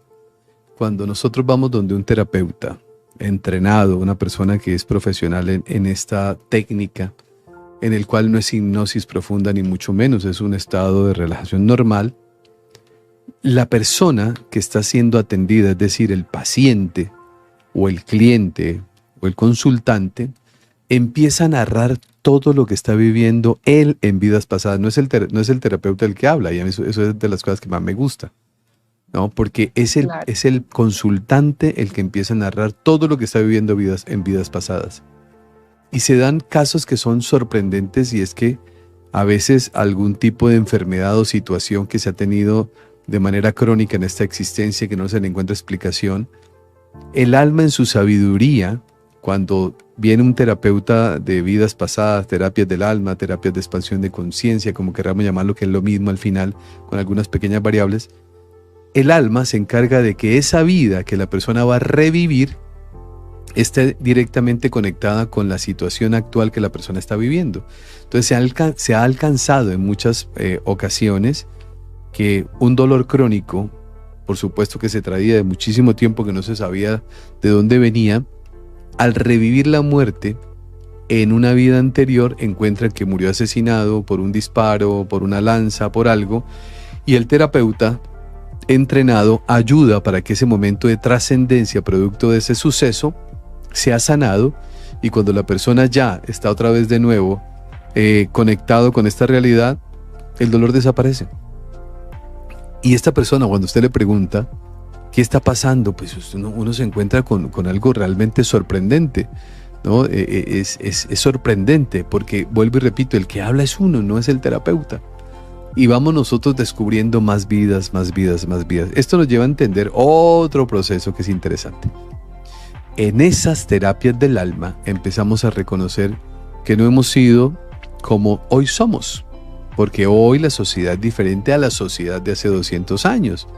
cuando nosotros vamos donde un terapeuta entrenado, una persona que es profesional en esta técnica, en el cual no es hipnosis profunda ni mucho menos, es un estado de relajación normal, la persona que está siendo atendida, es decir, el paciente o el cliente o el consultante, empieza a narrar todo lo que está viviendo él en vidas pasadas. No es el terapeuta el que habla, y a mí eso es de las cosas que más me gusta, ¿no? Porque es el consultante el que empieza a narrar todo lo que está viviendo en vidas pasadas. Y se dan casos que son sorprendentes, y es que a veces algún tipo de enfermedad o situación que se ha tenido de manera crónica en esta existencia, que no se le encuentra explicación, el alma en su sabiduría, cuando viene un terapeuta de vidas pasadas, terapias del alma, terapias de expansión de conciencia, como queramos llamarlo, que es lo mismo al final, con algunas pequeñas variables, el alma se encarga de que esa vida que la persona va a revivir esté directamente conectada con la situación actual que la persona está viviendo. Entonces se ha alcanzado en muchas ocasiones que un dolor crónico, por supuesto que se traía de muchísimo tiempo, que no se sabía de dónde venía, al revivir la muerte en una vida anterior, encuentra que murió asesinado por un disparo, por una lanza, por algo, y el terapeuta entrenado ayuda para que ese momento de trascendencia producto de ese suceso sea sanado, y cuando la persona ya está otra vez de nuevo conectado con esta realidad, el dolor desaparece. Y esta persona, cuando usted le pregunta, ¿qué está pasando? Pues uno se encuentra con algo realmente sorprendente, ¿no? Es sorprendente porque, vuelvo y repito, el que habla es uno, no es el terapeuta. Y vamos nosotros descubriendo más vidas, más vidas, más vidas. Esto nos lleva a entender otro proceso que es interesante. En esas terapias del alma empezamos a reconocer que no hemos sido como hoy somos, porque hoy la sociedad es diferente a la sociedad de hace 200 años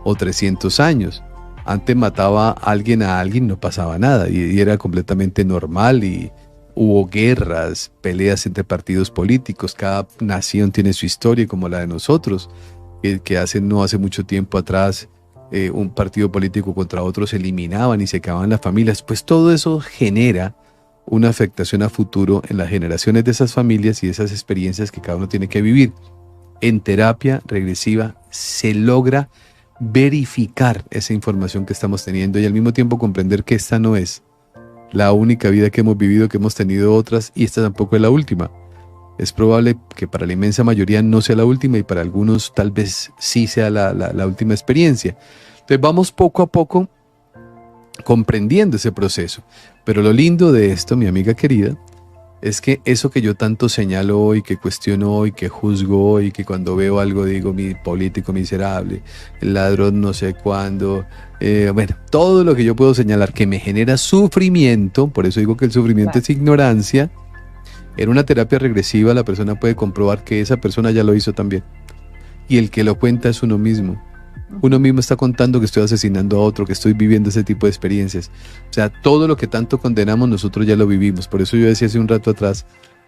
o 300 años. Antes mataba a alguien, no pasaba nada y era completamente normal, y hubo guerras, peleas entre partidos políticos. Cada nación tiene su historia, como la de nosotros, que no hace mucho tiempo atrás un partido político contra otro se eliminaban y se acababan las familias. Pues todo eso genera una afectación a futuro en las generaciones de esas familias y esas experiencias que cada uno tiene que vivir. En terapia regresiva se logra verificar esa información que estamos teniendo y al mismo tiempo comprender que esta no es la única vida que hemos vivido, que hemos tenido otras, y esta tampoco es la última. Es probable que para la inmensa mayoría no sea la última y para algunos tal vez sí sea la última experiencia. Entonces vamos poco a poco comprendiendo ese proceso. Pero lo lindo de esto, mi amiga querida, es que eso que yo tanto señalo hoy, que cuestiono hoy, que juzgo hoy, que cuando veo algo digo mi político miserable, el ladrón no sé cuándo, bueno, todo lo que yo puedo señalar que me genera sufrimiento, por eso digo que el sufrimiento es ignorancia. En una terapia regresiva la persona puede comprobar que esa persona ya lo hizo también. Y el que lo cuenta es uno mismo. Uno mismo está contando que estoy asesinando a otro, que estoy viviendo ese tipo de experiencias. O sea, todo lo que tanto condenamos nosotros ya lo vivimos. Por eso yo decía hace un rato atrás,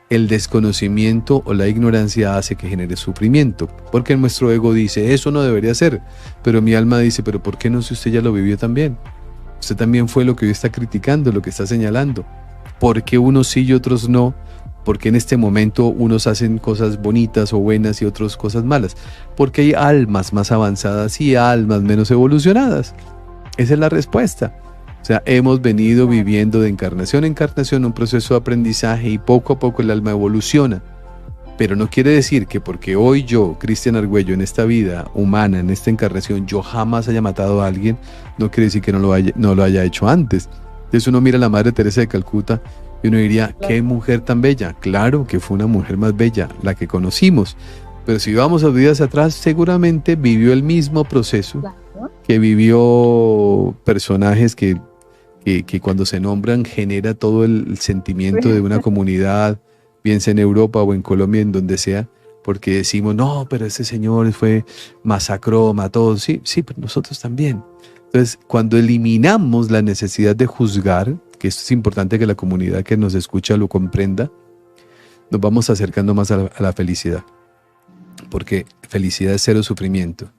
el desconocimiento o la ignorancia hace que genere sufrimiento. Porque nuestro ego dice, eso no debería ser. Pero mi alma dice, pero ¿por qué no si usted ya lo vivió también? Usted también fue lo que hoy está criticando, lo que está señalando. ¿Por qué unos sí y otros no? Porque en este momento unos hacen cosas bonitas o buenas y otros cosas malas. Porque hay almas más avanzadas y almas menos evolucionadas. Esa es la respuesta. O sea, hemos venido viviendo de encarnación en encarnación un proceso de aprendizaje y poco a poco el alma evoluciona. Pero no quiere decir que porque hoy yo, Cristian Argüello, en esta vida humana, en esta encarnación, yo jamás haya matado a alguien, no quiere decir que no lo haya hecho antes. Entonces uno mira a la Madre Teresa de Calcuta y uno diría, qué mujer tan bella. Claro que fue una mujer más bella, la que conocimos. Pero si vamos a vidas atrás, seguramente vivió el mismo proceso que vivió personajes que cuando se nombran genera todo el sentimiento de una comunidad, bien sea en Europa o en Colombia, en donde sea, porque decimos, no, pero ese señor masacró, mató. Sí, pero nosotros también. Entonces, cuando eliminamos la necesidad de juzgar, que esto es importante que la comunidad que nos escucha lo comprenda, nos vamos acercando más a la felicidad. Porque felicidad es cero sufrimiento.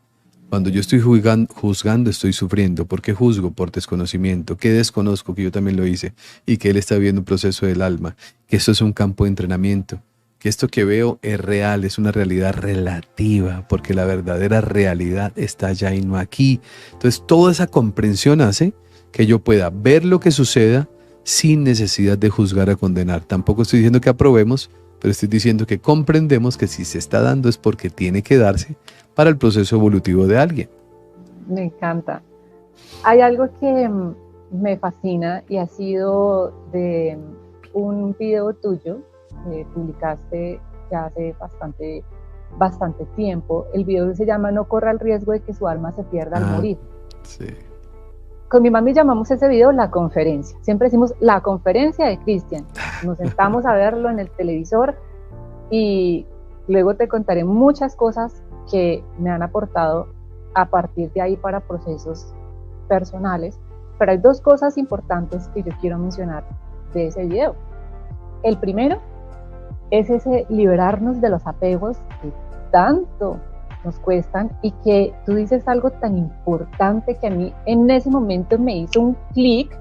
Cuando yo estoy juzgando, estoy sufriendo. ¿Por qué juzgo? Por desconocimiento. ¿Qué desconozco? Que yo también lo hice y que él está viviendo un proceso del alma. Que esto es un campo de entrenamiento. Que esto que veo es real, es una realidad relativa, porque la verdadera realidad está allá y no aquí. Entonces, toda esa comprensión hace que yo pueda ver lo que suceda sin necesidad de juzgar o condenar. Tampoco estoy diciendo que aprobemos, pero estoy diciendo que comprendemos que si se está dando es porque tiene que darse para el proceso evolutivo de alguien.
Me encanta. Hay algo que me fascina y ha sido de un video tuyo que publicaste ya hace bastante tiempo. El video se llama No corra el riesgo de que su alma se pierda al morir.
Sí.
Con mi mami llamamos ese video La Conferencia. Siempre decimos La Conferencia de Cristian. Nos sentamos a verlo en el televisor y luego te contaré muchas cosas que me han aportado a partir de ahí para procesos personales. Pero hay dos cosas importantes que yo quiero mencionar de ese video. El primero es ese liberarnos de los apegos que tanto nos cuestan y que tú dices algo tan importante que a mí en ese momento me hizo un clic,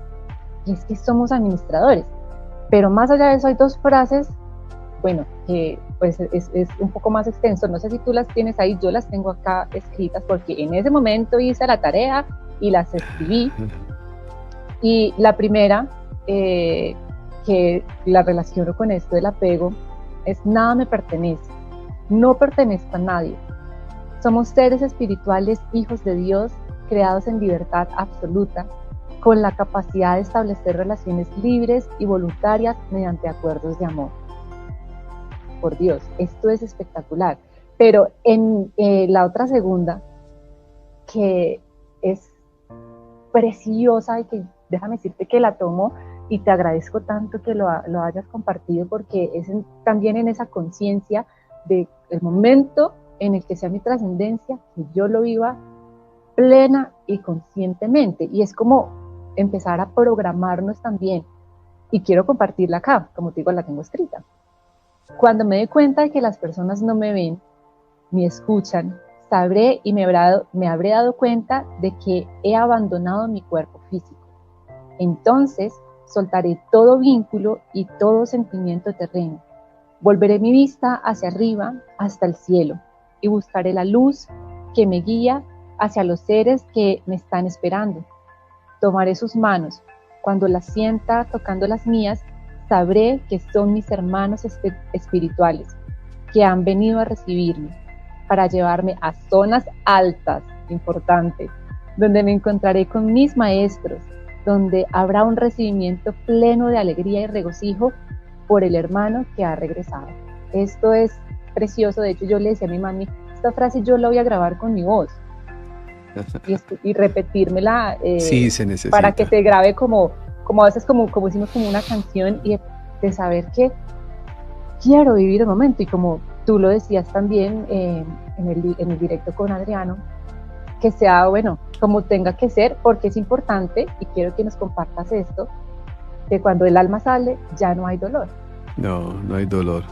y es que somos administradores. Pero más allá de eso hay dos frases, bueno, que pues es un poco más extenso. No sé si tú las tienes ahí, yo las tengo acá escritas porque en ese momento hice la tarea y las escribí. Y la primera, que la relaciono con esto del apego, es nada me pertenece, no pertenezco a nadie, Somos seres espirituales, hijos de Dios, creados en libertad absoluta, con la capacidad de establecer relaciones libres y voluntarias mediante acuerdos de amor. Por Dios, esto es espectacular. Pero en la otra segunda, que es preciosa y que déjame decirte que la tomo y te agradezco tanto que lo hayas compartido, porque es también en esa conciencia del momento en el que sea mi trascendencia, que yo lo viva plena y conscientemente. Y es como empezar a programarnos también. Y quiero compartirla acá, como te digo, la tengo escrita. Cuando me dé cuenta de que las personas no me ven ni escuchan, sabré y me habré dado cuenta de que he abandonado mi cuerpo físico. Entonces soltaré todo vínculo y todo sentimiento terreno. Volveré mi vista hacia arriba, hasta el cielo, y buscaré la luz que me guía hacia los seres que me están esperando. Tomaré sus manos. Cuando las sienta tocando las mías, sabré que son mis hermanos espirituales, que han venido a recibirme, para llevarme a zonas altas, importante, donde me encontraré con mis maestros, donde habrá un recibimiento pleno de alegría y regocijo por el hermano que ha regresado. Esto es precioso. De hecho, yo le decía a mi mami, esta frase yo la voy a grabar con mi voz y repetírmela
sí, se necesita,
para que se grabe como a veces como hicimos como una canción, y de saber que quiero vivir el momento. Y como tú lo decías también en el directo con Adriano, que sea, bueno, como tenga que ser, porque es importante, y quiero que nos compartas esto, que cuando el alma sale, ya no hay dolor.
No, no hay dolor.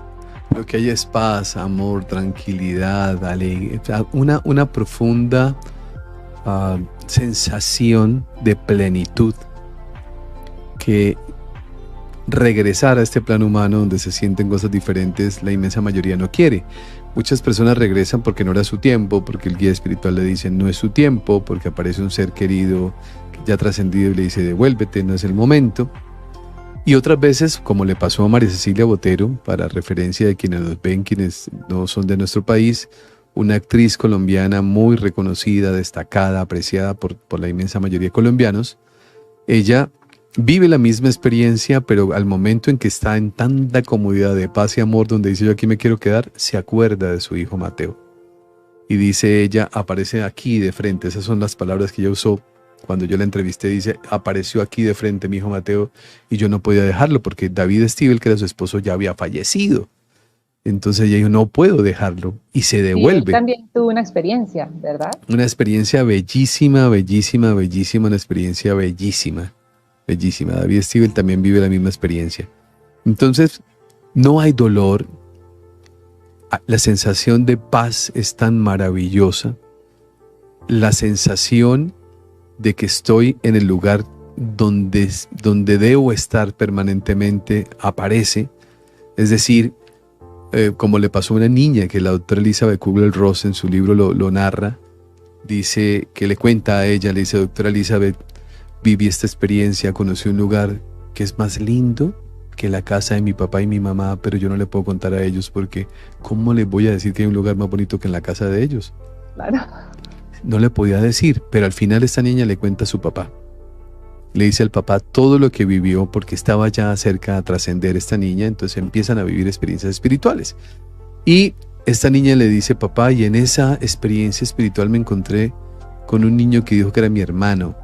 Lo que hay es paz, amor, tranquilidad, alegría, una profunda sensación de plenitud, que regresar a este plano humano donde se sienten cosas diferentes, la inmensa mayoría no quiere. Muchas personas regresan porque no era su tiempo, porque el guía espiritual le dice no es su tiempo, porque aparece un ser querido ya trascendido y le dice devuélvete, no es el momento. Y otras veces, como le pasó a María Cecilia Botero, para referencia de quienes nos ven, quienes no son de nuestro país, una actriz colombiana muy reconocida, destacada, apreciada por la inmensa mayoría de colombianos. Ella vive la misma experiencia, pero al momento en que está en tanta comodidad de paz y amor, donde dice yo aquí me quiero quedar, se acuerda de su hijo Mateo. Y dice ella, aparece aquí de frente, esas son las palabras que ella usó cuando yo la entrevisté, dice, apareció aquí de frente mi hijo Mateo, y yo no podía dejarlo porque David Stivel, que era su esposo, ya había fallecido. Entonces ella dijo, no puedo dejarlo, y se devuelve.
Y él también tuvo una experiencia, ¿verdad?
Una experiencia bellísima, bellísima, bellísima, una experiencia bellísima. Bellísima. David Stivel también vive la misma experiencia. Entonces, no hay dolor. La sensación de paz es tan maravillosa. La sensación de que estoy en el lugar donde debo estar permanentemente aparece. Es decir, como le pasó a una niña que la doctora Elizabeth Kubler-Ross en su libro lo narra, dice que le cuenta a ella, le dice, doctora Elizabeth, viví esta experiencia, conocí un lugar que es más lindo que la casa de mi papá y mi mamá, pero yo no le puedo contar a ellos porque ¿cómo les voy a decir que hay un lugar más bonito que en la casa de ellos?
Claro.
No le podía decir, pero al final esta niña le cuenta a su papá. Le dice al papá todo lo que vivió porque estaba ya cerca de trascender esta niña, entonces empiezan a vivir experiencias espirituales. Y esta niña le dice, papá, y en esa experiencia espiritual me encontré con un niño que dijo que era mi hermano.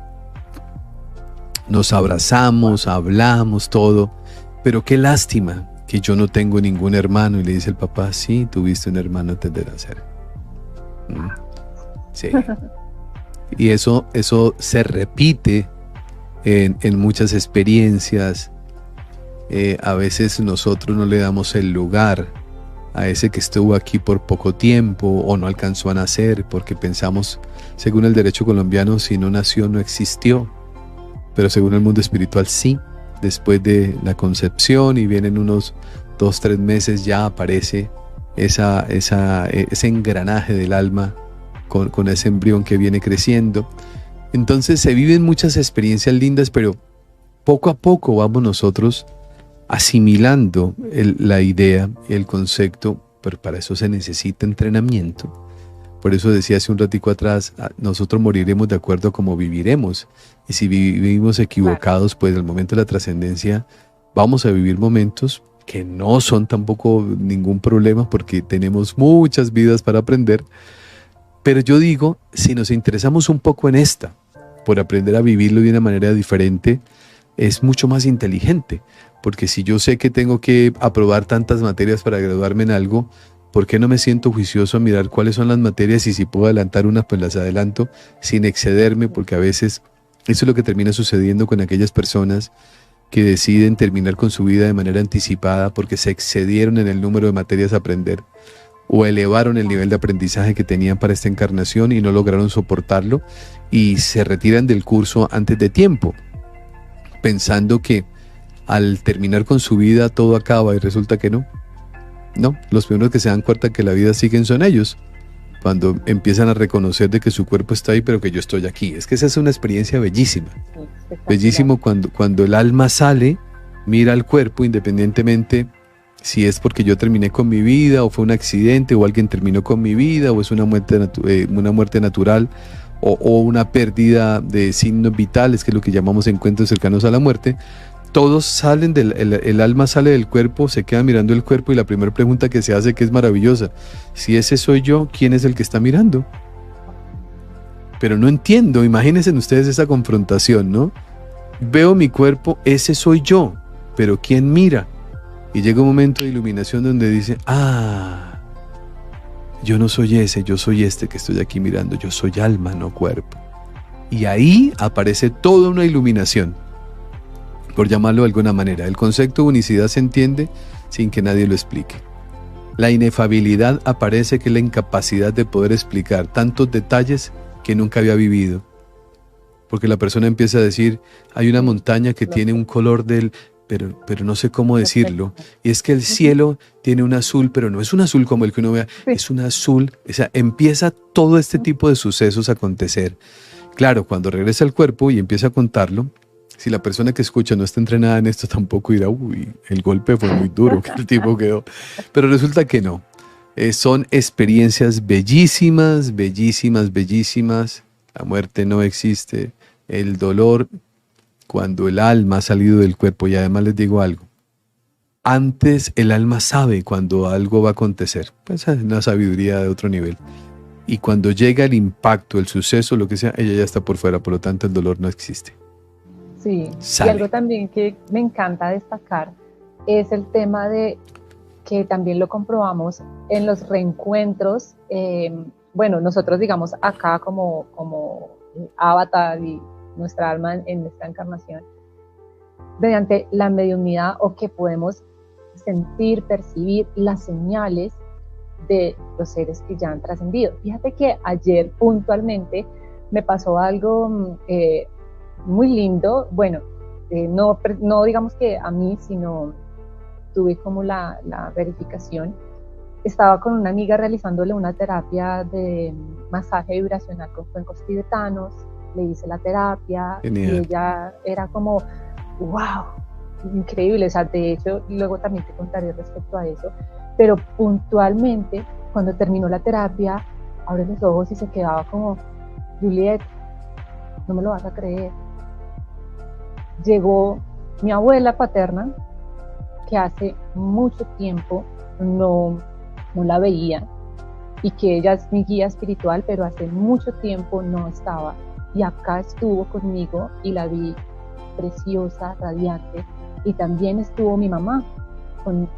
Nos abrazamos, hablamos, todo, pero qué lástima que yo no tengo ningún hermano. Y le dice el papá, sí, tuviste un hermano antes de nacer. Sí. Y eso se repite en muchas experiencias. A veces nosotros no le damos el lugar a ese que estuvo aquí por poco tiempo o no alcanzó a nacer porque pensamos, según el derecho colombiano, si no nació no existió. Pero según el mundo espiritual sí, después de la concepción y vienen unos 2-3 meses ya aparece ese engranaje del alma con ese embrión que viene creciendo. Entonces se viven muchas experiencias lindas, pero poco a poco vamos nosotros asimilando la idea, el concepto, pero para eso se necesita entrenamiento, Por eso decía hace un ratico atrás, nosotros moriremos de acuerdo a cómo viviremos. Y si vivimos equivocados, pues al momento de la trascendencia vamos a vivir momentos que no son tampoco ningún problema porque tenemos muchas vidas para aprender. Pero yo digo, si nos interesamos un poco en esta, por aprender a vivirlo de una manera diferente, es mucho más inteligente. Porque si yo sé que tengo que aprobar tantas materias para graduarme en algo, ¿por qué no me siento juicioso a mirar cuáles son las materias y si puedo adelantar unas, pues las adelanto sin excederme? Porque a veces eso es lo que termina sucediendo con aquellas personas que deciden terminar con su vida de manera anticipada porque se excedieron en el número de materias a aprender o elevaron el nivel de aprendizaje que tenían para esta encarnación y no lograron soportarlo y se retiran del curso antes de tiempo, pensando que al terminar con su vida todo acaba y resulta que no. No, los primeros que se dan cuenta que la vida sigue son ellos, cuando empiezan a reconocer de que su cuerpo está ahí, pero que yo estoy aquí. Es que esa es una experiencia bellísima. Sí, bellísimo cuando el alma sale, mira al cuerpo, independientemente si es porque yo terminé con mi vida, o fue un accidente, o alguien terminó con mi vida, o es una muerte natural, o una pérdida de signos vitales, que es lo que llamamos encuentros cercanos a la muerte. Todos salen el alma sale del cuerpo, se queda mirando el cuerpo y la primera pregunta que se hace, que es maravillosa: si ese soy yo, ¿quién es el que está mirando? Pero no entiendo, imagínense ustedes esa confrontación, ¿no? Veo mi cuerpo, ese soy yo, pero ¿quién mira? Y llega un momento de iluminación donde dice, yo no soy ese, yo soy este que estoy aquí mirando, yo soy alma, no cuerpo. Y ahí aparece toda una iluminación, por llamarlo de alguna manera. El concepto de unicidad se entiende sin que nadie lo explique. La inefabilidad aparece, que es la incapacidad de poder explicar tantos detalles que nunca había vivido. Porque la persona empieza a decir, hay una montaña que tiene un color pero no sé cómo decirlo. Y es que el cielo tiene un azul, pero no es un azul como el que uno vea, es un azul. O sea, empieza todo este tipo de sucesos a acontecer. Claro, cuando regresa al cuerpo y empieza a contarlo, si la persona que escucha no está entrenada en esto, tampoco dirá, uy, el golpe fue muy duro, que el tipo quedó. Pero resulta que no. Son experiencias bellísimas, bellísimas, bellísimas. La muerte no existe. El dolor, cuando el alma ha salido del cuerpo, y además les digo algo, antes el alma sabe cuando algo va a acontecer. Pues es una sabiduría de otro nivel. Y cuando llega el impacto, el suceso, lo que sea, ella ya está por fuera, por lo tanto el dolor no existe.
Sí, sale. Y algo también que me encanta destacar es el tema de que también lo comprobamos en los reencuentros. Bueno, nosotros digamos acá como avatar y nuestra alma en esta encarnación, mediante la mediunidad, o que podemos sentir, percibir las señales de los seres que ya han trascendido. Fíjate que ayer puntualmente me pasó algo muy lindo. Bueno, no digamos que a mí, sino tuve como la verificación. Estaba con una amiga realizándole una terapia de masaje vibracional con cuencos tibetanos. Le hice la terapia. Genial. Y ella era como, wow, increíble. O sea, de hecho, luego también te contaré respecto a eso. Pero puntualmente, cuando terminó la terapia, abre los ojos y se quedaba como, Juliet, no me lo vas a creer. Llegó mi abuela paterna, que hace mucho tiempo no la veía, y que ella es mi guía espiritual, pero hace mucho tiempo no estaba. Y acá estuvo conmigo y la vi preciosa, radiante. Y también estuvo mi mamá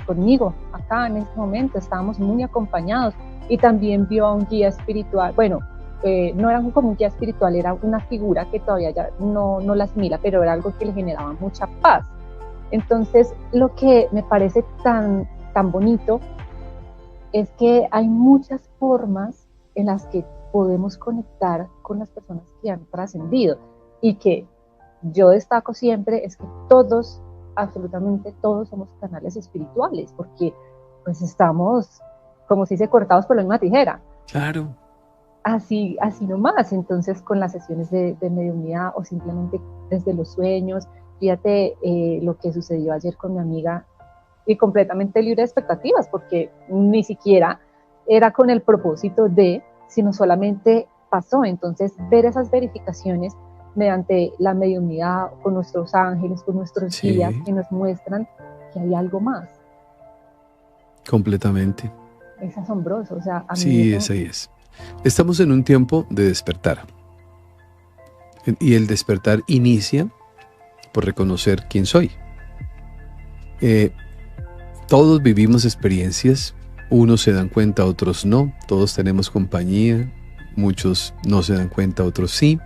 conmigo acá en este momento. Estábamos muy acompañados. Y también vio a un guía espiritual. Bueno, no era como un guía espiritual, era una figura que todavía ya no la asimila, pero era algo que le generaba mucha paz. Entonces, lo que me parece tan bonito es que hay muchas formas en las que podemos conectar con las personas que han trascendido, y que yo destaco siempre es que todos, absolutamente todos, somos canales espirituales, porque pues estamos, como si se cortados por la misma tijera.
Claro.
Así nomás. Entonces, con las sesiones de mediunidad, o simplemente desde los sueños, fíjate lo que sucedió ayer con mi amiga, y completamente libre de expectativas, porque ni siquiera era con el propósito de, sino solamente pasó. Entonces, ver esas verificaciones mediante la mediunidad, con nuestros ángeles, con nuestros guías, que nos muestran que hay algo más.
Completamente.
Es asombroso, o sea, a mí
sí,
eso...
ahí es. Estamos en un tiempo de despertar. Y el despertar inicia por reconocer quién soy. Todos vivimos experiencias, unos se dan cuenta, otros no, todos tenemos compañía, muchos no se dan cuenta, otros sí,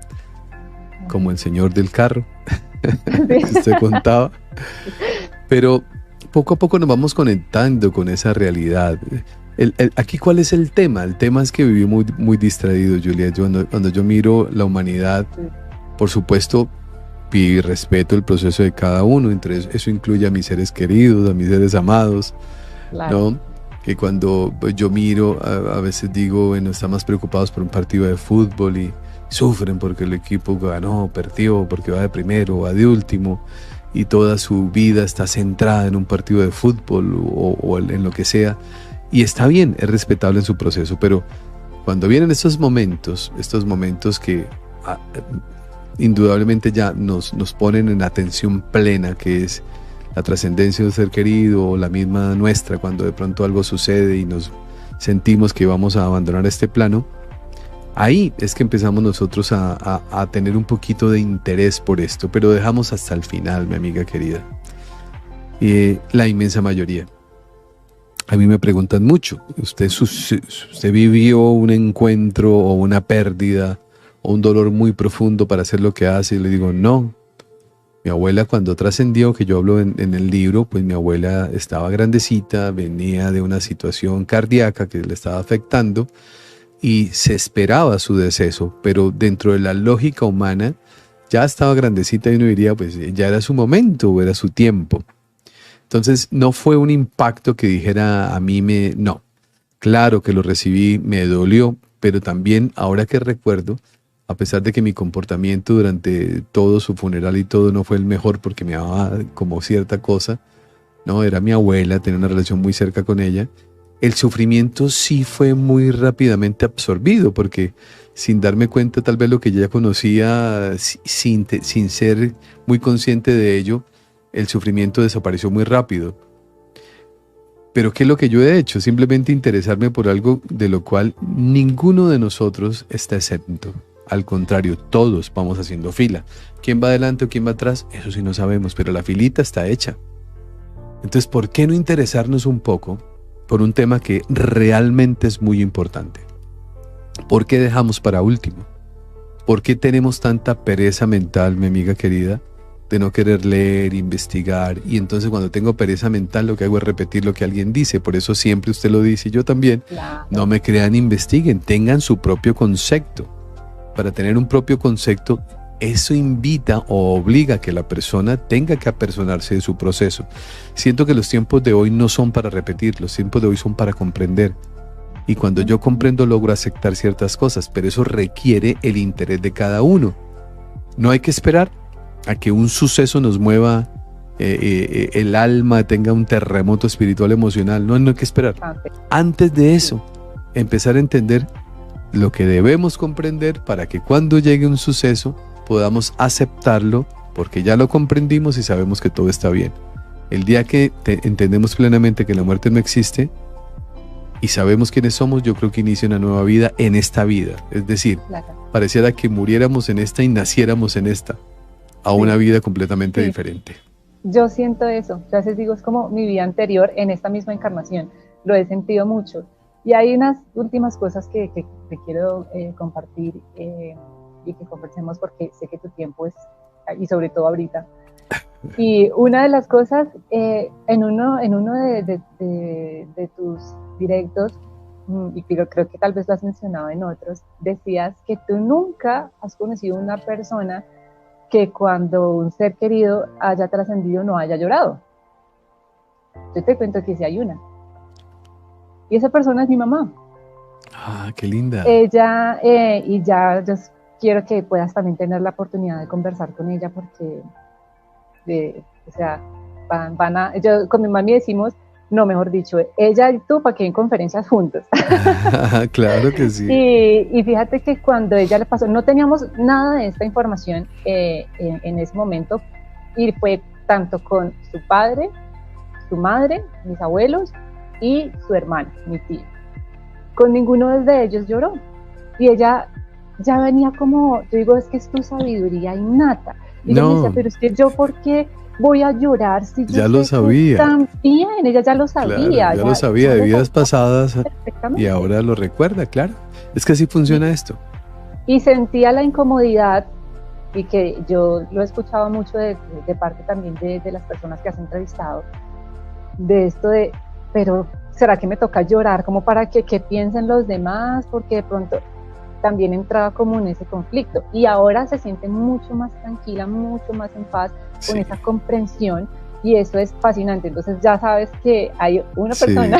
como el señor del carro, que usted contaba. Pero poco a poco nos vamos conectando con esa realidad. Aquí, ¿cuál es el tema? El tema es que viví muy distraído, Julia. Cuando yo miro la humanidad, por supuesto, pido y respeto el proceso de cada uno. Entre eso incluye a mis seres queridos, a mis seres amados,
Claro.
¿no? Que cuando yo miro, a veces digo, bueno, están más preocupados por un partido de fútbol y sufren porque el equipo ganó, perdió, porque va de primero, va de último, y toda su vida está centrada en un partido de fútbol o en lo que sea. Y está bien, es respetable en su proceso, pero cuando vienen estos momentos que indudablemente ya nos ponen en atención plena, que es la trascendencia de un ser querido o la misma nuestra, cuando de pronto algo sucede y nos sentimos que vamos a abandonar este plano, ahí es que empezamos nosotros a tener un poquito de interés por esto, pero dejamos hasta el final, mi amiga querida. La inmensa mayoría. A mí me preguntan mucho, ¿usted vivió un encuentro o una pérdida o un dolor muy profundo para hacer lo que hace? Y le digo, no. Mi abuela, cuando trascendió, que yo hablo en el libro, pues mi abuela estaba grandecita, venía de una situación cardíaca que le estaba afectando y se esperaba su deceso, pero dentro de la lógica humana ya estaba grandecita y uno diría, pues ya era su momento o era su tiempo. Entonces no fue un impacto que dijera a mí no. Claro que lo recibí, me dolió, pero también ahora que recuerdo, a pesar de que mi comportamiento durante todo su funeral y todo no fue el mejor porque me daba como cierta cosa, no, era mi abuela, tenía una relación muy cerca con ella, el sufrimiento sí fue muy rápidamente absorbido porque sin darme cuenta tal vez lo que ya conocía, sin ser muy consciente de ello, el sufrimiento desapareció muy rápido. Pero ¿qué es lo que yo he hecho? Simplemente interesarme por algo de lo cual ninguno de nosotros está exento. Al contrario, todos vamos haciendo fila. ¿Quién va adelante o quién va atrás? Eso sí no sabemos, pero la filita está hecha. Entonces, ¿por qué no interesarnos un poco por un tema que realmente es muy importante? ¿Por qué dejamos para último? ¿Por qué tenemos tanta pereza mental, mi amiga querida, de no querer leer, investigar? Y entonces cuando tengo pereza mental lo que hago es repetir lo que alguien dice. Por eso siempre usted lo dice y yo también.
Claro.
No me crean, investiguen, tengan su propio concepto. Para tener un propio concepto, eso invita o obliga a que la persona tenga que apersonarse de su proceso. Siento que los tiempos de hoy no son para repetir, los tiempos de hoy son para comprender. Y cuando yo comprendo logro aceptar ciertas cosas, pero eso requiere el interés de cada uno. No hay que esperar a que un suceso nos mueva el alma, tenga un terremoto espiritual, emocional. No hay que esperar. Antes de eso, empezar a entender lo que debemos comprender para que cuando llegue un suceso podamos aceptarlo porque ya lo comprendimos y sabemos que todo está bien. El día que entendemos plenamente que la muerte no existe y sabemos quiénes somos, yo creo que inicia una nueva vida en esta vida. Es decir, pareciera que muriéramos en esta y naciéramos en esta, a una vida completamente diferente.
Yo siento eso. Entonces digo, es como mi vida anterior en esta misma encarnación. Lo he sentido mucho. Y hay unas últimas cosas que quiero compartir y que conversemos porque sé que tu tiempo es, y sobre todo ahorita. Y una de las cosas, en uno de tus directos, y creo que tal vez lo has mencionado en otros, decías que tú nunca has conocido una persona que cuando un ser querido haya trascendido no haya llorado. Yo te cuento que sí hay una. Y esa persona es mi mamá.
Ah, qué linda.
Ella, y ya yo quiero que puedas también tener la oportunidad de conversar con ella porque, o sea, yo con mi mami decimos no, mejor dicho, ella y tú para que en conferencias juntos.
Claro que sí.
Y fíjate que cuando ella le pasó, no teníamos nada de esta información en ese momento, y fue tanto con su padre, su madre, mis abuelos y su hermana, mi tía. Con ninguno de ellos lloró. Y ella ya venía como, yo digo, es que es tu sabiduría innata. Y ella me decía, pero es que yo, ¿por qué voy a llorar si yo
ya lo sabía?
También, ella ya lo sabía.
Claro, ya lo sabía de vidas pasadas y ahora lo recuerda, claro. Es que así funciona esto.
Y sentía la incomodidad, y que yo lo he escuchado mucho de parte también de las personas que has entrevistado, de esto de, pero ¿será que me toca llorar como para que piensen los demás? Porque de pronto también entraba como en ese conflicto, y ahora se siente mucho más tranquila, mucho más en paz con esa comprensión, y eso es fascinante. Entonces ya sabes que hay una persona.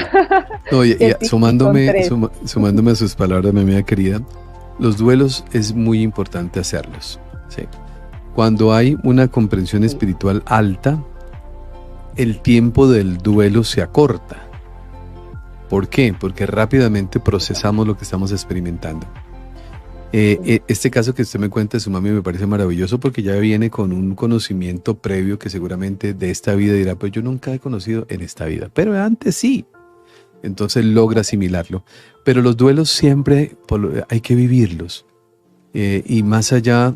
No, y sumándome a sus palabras, mi amiga querida, los duelos es muy importante hacerlos. ¿Sí? Cuando hay una comprensión espiritual alta, el tiempo del duelo se acorta. ¿Por qué? Porque rápidamente procesamos lo que estamos experimentando. Este caso que usted me cuenta de su mami me parece maravilloso, porque ya viene con un conocimiento previo que seguramente de esta vida dirá, pues yo nunca he conocido en esta vida, pero antes sí. Entonces logra asimilarlo. Pero los duelos siempre hay que vivirlos. Y más allá,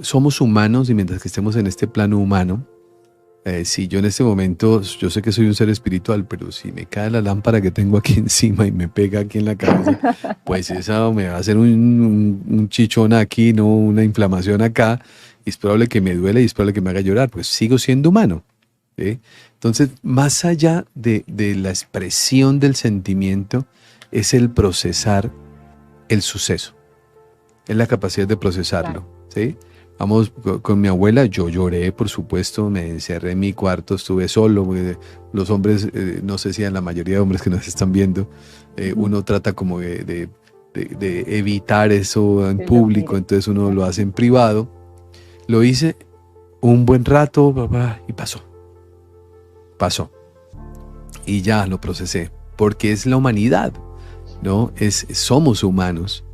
somos humanos, y mientras que estemos en este plano humano, si yo en este momento, yo sé que soy un ser espiritual, pero si me cae la lámpara que tengo aquí encima y me pega aquí en la cabeza, pues eso me va a hacer un chichón aquí, ¿no? Una inflamación acá, y es probable que me duele y es probable que me haga llorar, pues sigo siendo humano. ¿Sí? Entonces, más allá de la expresión del sentimiento, es el procesar el suceso, es la capacidad de procesarlo. ¿Sí? Vamos, con mi abuela, yo lloré, por supuesto, me encerré en mi cuarto, estuve solo. Los hombres, no sé si en la mayoría de hombres que nos están viendo, uno trata como de evitar eso en público, entonces uno lo hace en privado. Lo hice un buen rato, papá, y pasó. Y ya lo procesé, porque es la humanidad, ¿no? Somos humanos,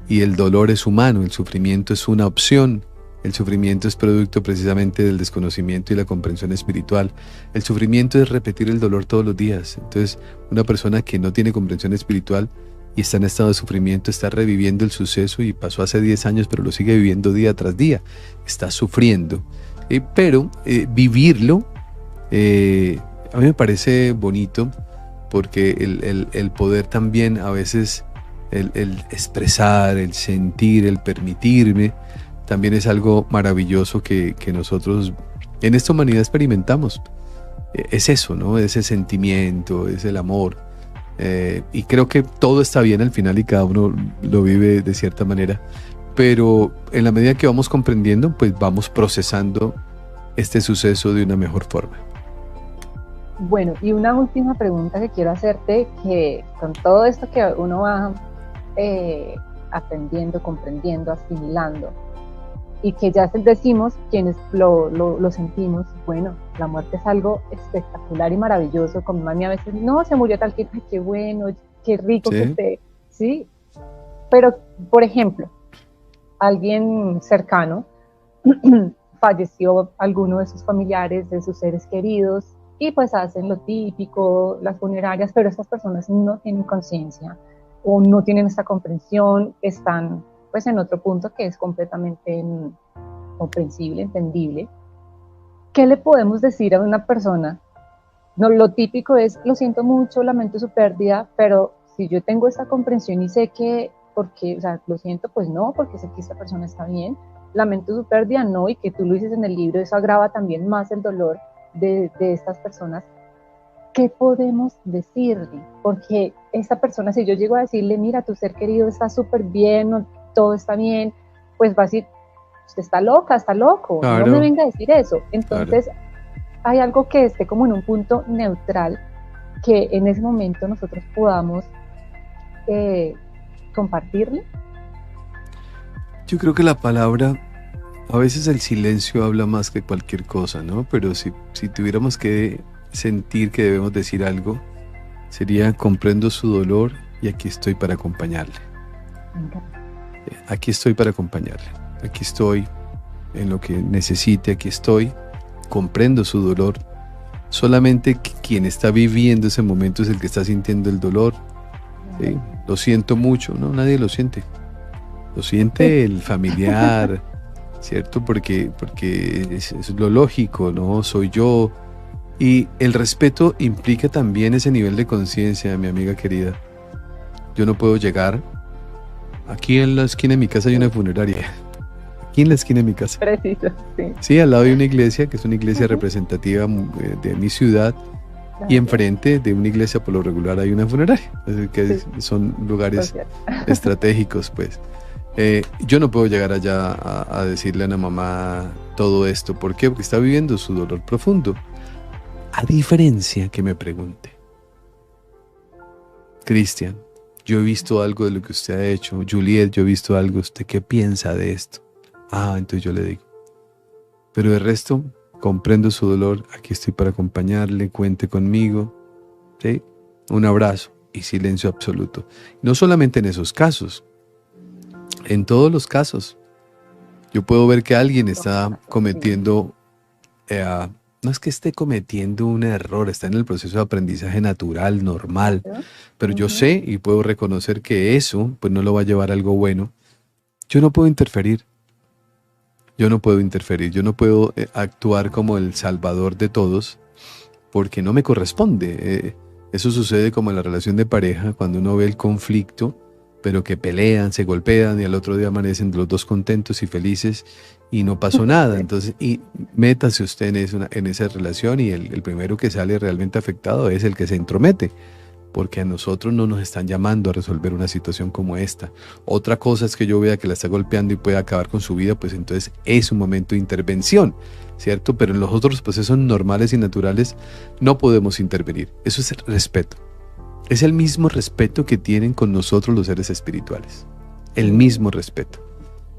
y el dolor es humano, el sufrimiento es una opción. El sufrimiento es producto precisamente del desconocimiento y la comprensión espiritual. El sufrimiento es repetir el dolor todos los días. Entonces, una persona que no tiene comprensión espiritual y está en estado de sufrimiento está reviviendo el suceso, y pasó hace 10 años, pero lo sigue viviendo día tras día. Está sufriendo. Pero vivirlo, a mí me parece bonito, porque el poder también a veces, el expresar, el sentir, el permitirme, también es algo maravilloso que nosotros en esta humanidad experimentamos. Es eso, ¿no? Ese sentimiento, es el amor. Y creo que todo está bien al final, y cada uno lo vive de cierta manera. Pero en la medida que vamos comprendiendo, pues vamos procesando este suceso de una mejor forma.
Bueno, y una última pregunta que quiero hacerte, que con todo esto que uno va aprendiendo, comprendiendo, asimilando, y que ya decimos quienes lo sentimos, bueno, la muerte es algo espectacular y maravilloso. Como mami a veces, no, se murió tal que, ay, qué bueno, qué rico que esté, ¿sí? Pero, por ejemplo, alguien cercano falleció, alguno de sus familiares, de sus seres queridos, y pues hacen lo típico, las funerarias, pero estas personas no tienen conciencia o no tienen esta comprensión, están pues en otro punto que es completamente comprensible, entendible. ¿Qué le podemos decir a una persona? No, lo típico es, lo siento mucho, lamento su pérdida, pero si yo tengo esa comprensión y sé que, porque, o sea, lo siento, pues no, porque sé que esta persona está bien, lamento su pérdida, no, y que tú lo dices en el libro, eso agrava también más el dolor de estas personas. ¿Qué podemos decirle? Porque esta persona, si yo llego a decirle, mira, tu ser querido está súper bien, no, todo está bien, pues va a decir, usted está loca, está loco, claro, no me venga a decir eso. Entonces, claro, hay algo que esté como en un punto neutral, que en ese momento nosotros podamos compartirle.
Yo creo que la palabra, a veces el silencio habla más que cualquier cosa, ¿no? Pero si tuviéramos que sentir que debemos decir algo sería: comprendo su dolor y aquí estoy para acompañarle. Aquí estoy para acompañarle. Aquí estoy en lo que necesite, aquí estoy. Comprendo su dolor. Solamente quien está viviendo ese momento es el que está sintiendo el dolor. ¿Sí? Lo siento mucho. No, nadie lo siente. Lo siente el familiar, ¿cierto? Porque es lo lógico, ¿no? Soy yo. Y el respeto implica también ese nivel de conciencia, mi amiga querida. Yo no puedo llegar. Aquí en la esquina de mi casa hay una funeraria. Aquí en la esquina de mi casa.
Preciso, sí.
Sí, al lado hay una iglesia, que es una iglesia representativa de mi ciudad. Y enfrente de una iglesia, por lo regular, hay una funeraria. Es decir, que son lugares estratégicos, pues. Yo no puedo llegar allá a decirle a una mamá todo esto. ¿Por qué? Porque está viviendo su dolor profundo. A diferencia que me pregunte: Cristian, yo he visto algo de lo que usted ha hecho. Juliet, yo he visto algo. ¿Usted qué piensa de esto? Entonces yo le digo. Pero de resto, comprendo su dolor. Aquí estoy para acompañarle. Cuente conmigo. ¿Sí? Un abrazo y silencio absoluto. No solamente en esos casos. En todos los casos. Yo puedo ver que alguien está cometiendo... no es que esté cometiendo un error, está en el proceso de aprendizaje natural, normal, pero yo sé y puedo reconocer que eso pues no lo va a llevar a algo bueno. Yo no puedo interferir. Yo no puedo actuar como el salvador de todos, porque no me corresponde. Eso sucede como en la relación de pareja, cuando uno ve el conflicto, pero que pelean, se golpean y al otro día amanecen los dos contentos y felices y no pasó nada. Entonces, y métase usted en esa relación, y el primero que sale realmente afectado es el que se entromete, porque a nosotros no nos están llamando a resolver una situación como esta. Otra cosa es que yo vea que la está golpeando y puede acabar con su vida, pues entonces es un momento de intervención, ¿cierto? Pero en los otros procesos normales y naturales no podemos intervenir. Eso es respeto. Es el mismo respeto que tienen con nosotros los seres espirituales. El mismo respeto.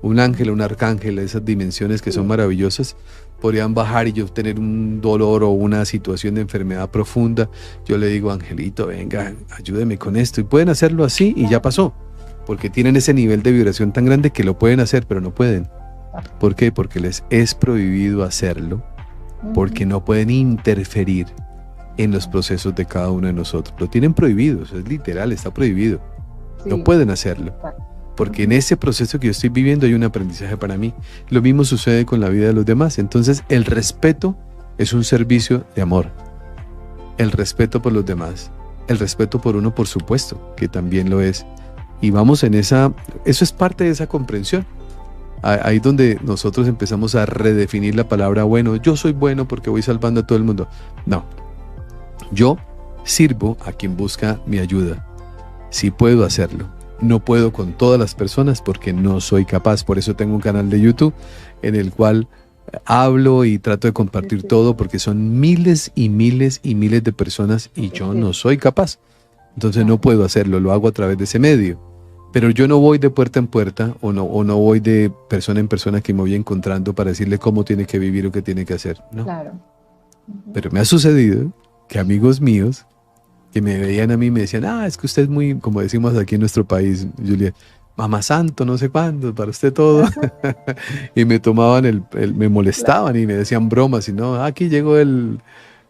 Un ángel, un arcángel, esas dimensiones que son maravillosas, podrían bajar y yo tener un dolor o una situación de enfermedad profunda. Yo le digo: angelito, venga, ayúdeme con esto. Y pueden hacerlo así y ya pasó. Porque tienen ese nivel de vibración tan grande que lo pueden hacer, pero no pueden. ¿Por qué? Porque les es prohibido hacerlo. Porque no pueden interferir en los procesos de cada uno de nosotros. Lo tienen prohibido, eso es literal, está prohibido. No pueden hacerlo. Porque en ese proceso que yo estoy viviendo hay un aprendizaje para mí. Lo mismo sucede con la vida de los demás. Entonces, el respeto es un servicio de amor. El respeto por los demás. El respeto por uno, por supuesto, que también lo es. Y vamos en eso es parte de esa comprensión. Ahí donde nosotros empezamos a redefinir la palabra bueno. Yo soy bueno porque voy salvando a todo el mundo. No. Yo sirvo a quien busca mi ayuda. Sí puedo hacerlo. No puedo con todas las personas porque no soy capaz. Por eso tengo un canal de YouTube en el cual hablo y trato de compartir todo, porque son miles y miles y miles de personas y yo no soy capaz. Entonces no puedo hacerlo, lo hago a través de ese medio. Pero yo no voy de puerta en puerta o no voy de persona en persona que me voy encontrando para decirle cómo tiene que vivir o qué tiene que hacer. No.
Claro.
Pero me ha sucedido que amigos míos que me veían a mí me decían: es que usted es muy, como decimos aquí en nuestro país, Juliet, mamá santo, no sé cuándo, para usted todo. Y me tomaban me molestaban y me decían bromas, y no, aquí llegó el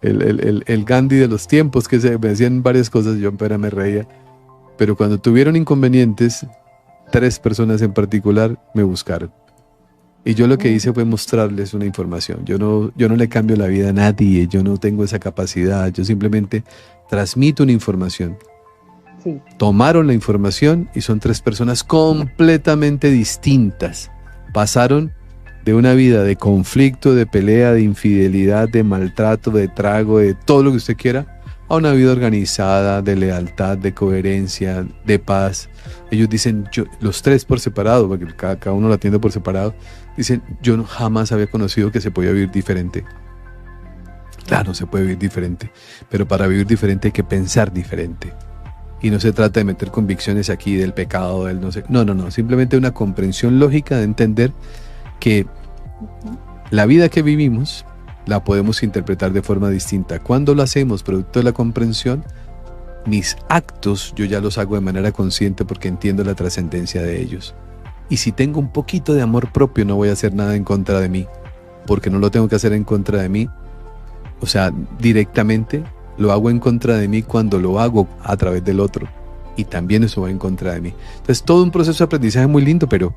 Gandhi de los tiempos, me decían varias cosas, yo pero me reía. Pero cuando tuvieron inconvenientes, 3 personas en particular me buscaron. Y yo lo que hice fue mostrarles una información. Yo no le cambio la vida a nadie, yo no tengo esa capacidad, yo simplemente transmito una información.
Sí.
Tomaron la información y son 3 personas completamente distintas. Pasaron de una vida de conflicto, de pelea, de infidelidad, de maltrato, de trago, de todo lo que usted quiera, a una vida organizada, de lealtad, de coherencia, de paz. Ellos dicen, los 3 por separado, porque cada uno la atiende por separado, dicen: yo jamás había conocido que se podía vivir diferente. Claro, se puede vivir diferente, pero para vivir diferente hay que pensar diferente. Y no se trata de meter convicciones aquí del pecado, del no sé. No, simplemente una comprensión lógica de entender que la vida que vivimos la podemos interpretar de forma distinta. Cuando lo hacemos producto de la comprensión, mis actos yo ya los hago de manera consciente porque entiendo la trascendencia de ellos. Y si tengo un poquito de amor propio, no voy a hacer nada en contra de mí, porque no lo tengo que hacer en contra de mí. O sea, directamente lo hago en contra de mí cuando lo hago a través del otro. Y también eso va en contra de mí. Entonces, todo un proceso de aprendizaje muy lindo, pero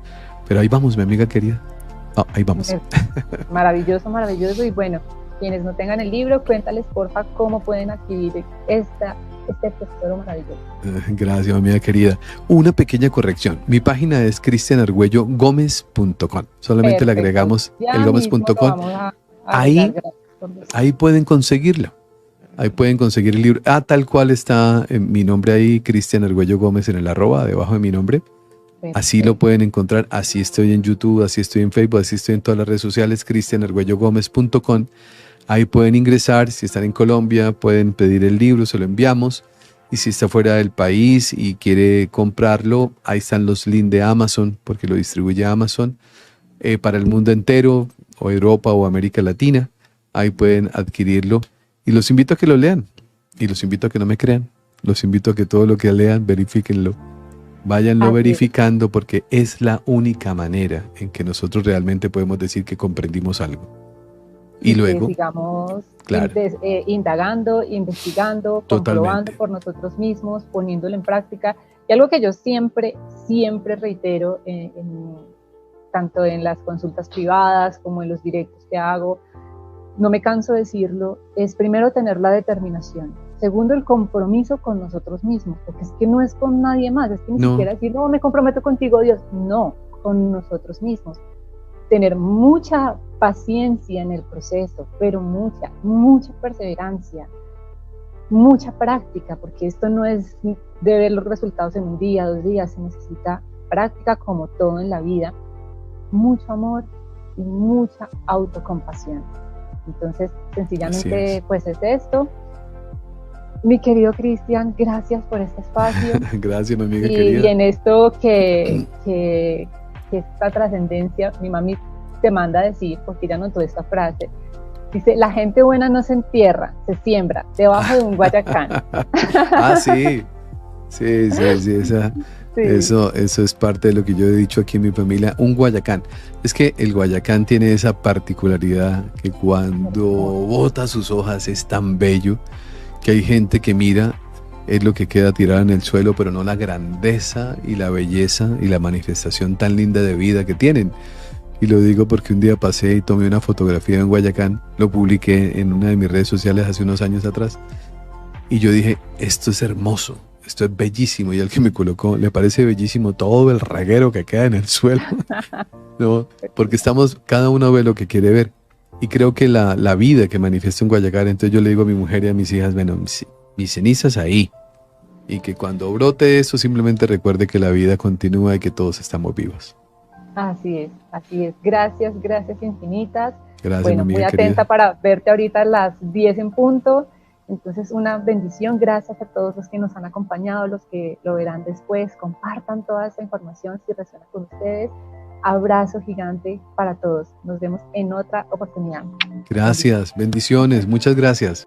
ahí vamos, mi amiga querida. Ahí vamos.
Maravilloso, maravilloso. Y bueno, quienes no tengan el libro, cuéntales porfa cómo pueden adquirir este tesoro maravilloso.
Gracias, amiga querida. Una pequeña corrección. Mi página es cristianargüellogomez.com. Solamente le agregamos el gómez.com. Ahí pueden conseguirlo. Ahí pueden conseguir el libro. Tal cual está mi nombre ahí, Cristian Argüello Gómez, en el @ debajo de mi nombre. Así lo pueden encontrar. Así estoy en YouTube, así estoy en Facebook, así estoy en todas las redes sociales, cristianargüellogomez.com. Ahí pueden ingresar. Si están en Colombia, pueden pedir el libro, se lo enviamos. Y si está fuera del país y quiere comprarlo, ahí están los links de Amazon, porque lo distribuye Amazon para el mundo entero, o Europa o América Latina. Ahí pueden adquirirlo. Y los invito a que lo lean. Y los invito a que no me crean. Los invito a que todo lo que lean, verifíquenlo. Váyanlo verificando, porque es la única manera en que nosotros realmente podemos decir que comprendimos algo. Y luego
sigamos indagando, investigando, comprobando por nosotros mismos, poniéndolo en práctica. Y algo que yo siempre reitero, tanto en las consultas privadas como en los directos que hago, no me canso de decirlo, es primero tener la determinación. Segundo, el compromiso con nosotros mismos, porque es que no es con nadie más, es que ni siquiera decir, no, me comprometo contigo, Dios. No, con nosotros mismos. Tener mucha paciencia en el proceso, pero mucha perseverancia, mucha práctica, porque esto no es de ver los resultados en un día, 2 días, se necesita práctica como todo en la vida, mucho amor y mucha autocompasión. Entonces, sencillamente, pues es esto. Mi querido Cristian, gracias por este espacio.
Gracias, mi amiga querida.
Y en esto que esta trascendencia, mi mami te manda a decir, porque ella notó esta frase, dice, la gente buena no se entierra, se siembra debajo de un guayacán.
Sí. Eso es parte de lo que yo he dicho aquí en mi familia, un guayacán. Es que el guayacán tiene esa particularidad que cuando bota sus hojas es tan bello que hay gente que mira, es lo que queda tirado en el suelo, pero no la grandeza y la belleza y la manifestación tan linda de vida que tienen. Y lo digo porque un día pasé y tomé una fotografía en Guayacán, lo publiqué en una de mis redes sociales hace unos años atrás, y yo dije, esto es hermoso. Esto es bellísimo. Y al que me colocó, le parece bellísimo todo el reguero que queda en el suelo. ¿No? Porque cada uno ve lo que quiere ver. Y creo que la vida que manifiesta un Guayacán, entonces yo le digo a mi mujer y a mis hijas, bueno, mis cenizas ahí. Y que cuando brote eso, simplemente recuerde que la vida continúa y que todos estamos vivos.
Así es. Gracias infinitas.
Gracias,
bueno,
mi amiga
muy atenta
querida.
Para verte ahorita a las 10 en punto. Entonces, una bendición, gracias a todos los que nos han acompañado, los que lo verán después, compartan toda esta información si resuena con ustedes. Abrazo gigante para todos. Nos vemos en otra oportunidad.
Gracias, bendiciones, muchas gracias.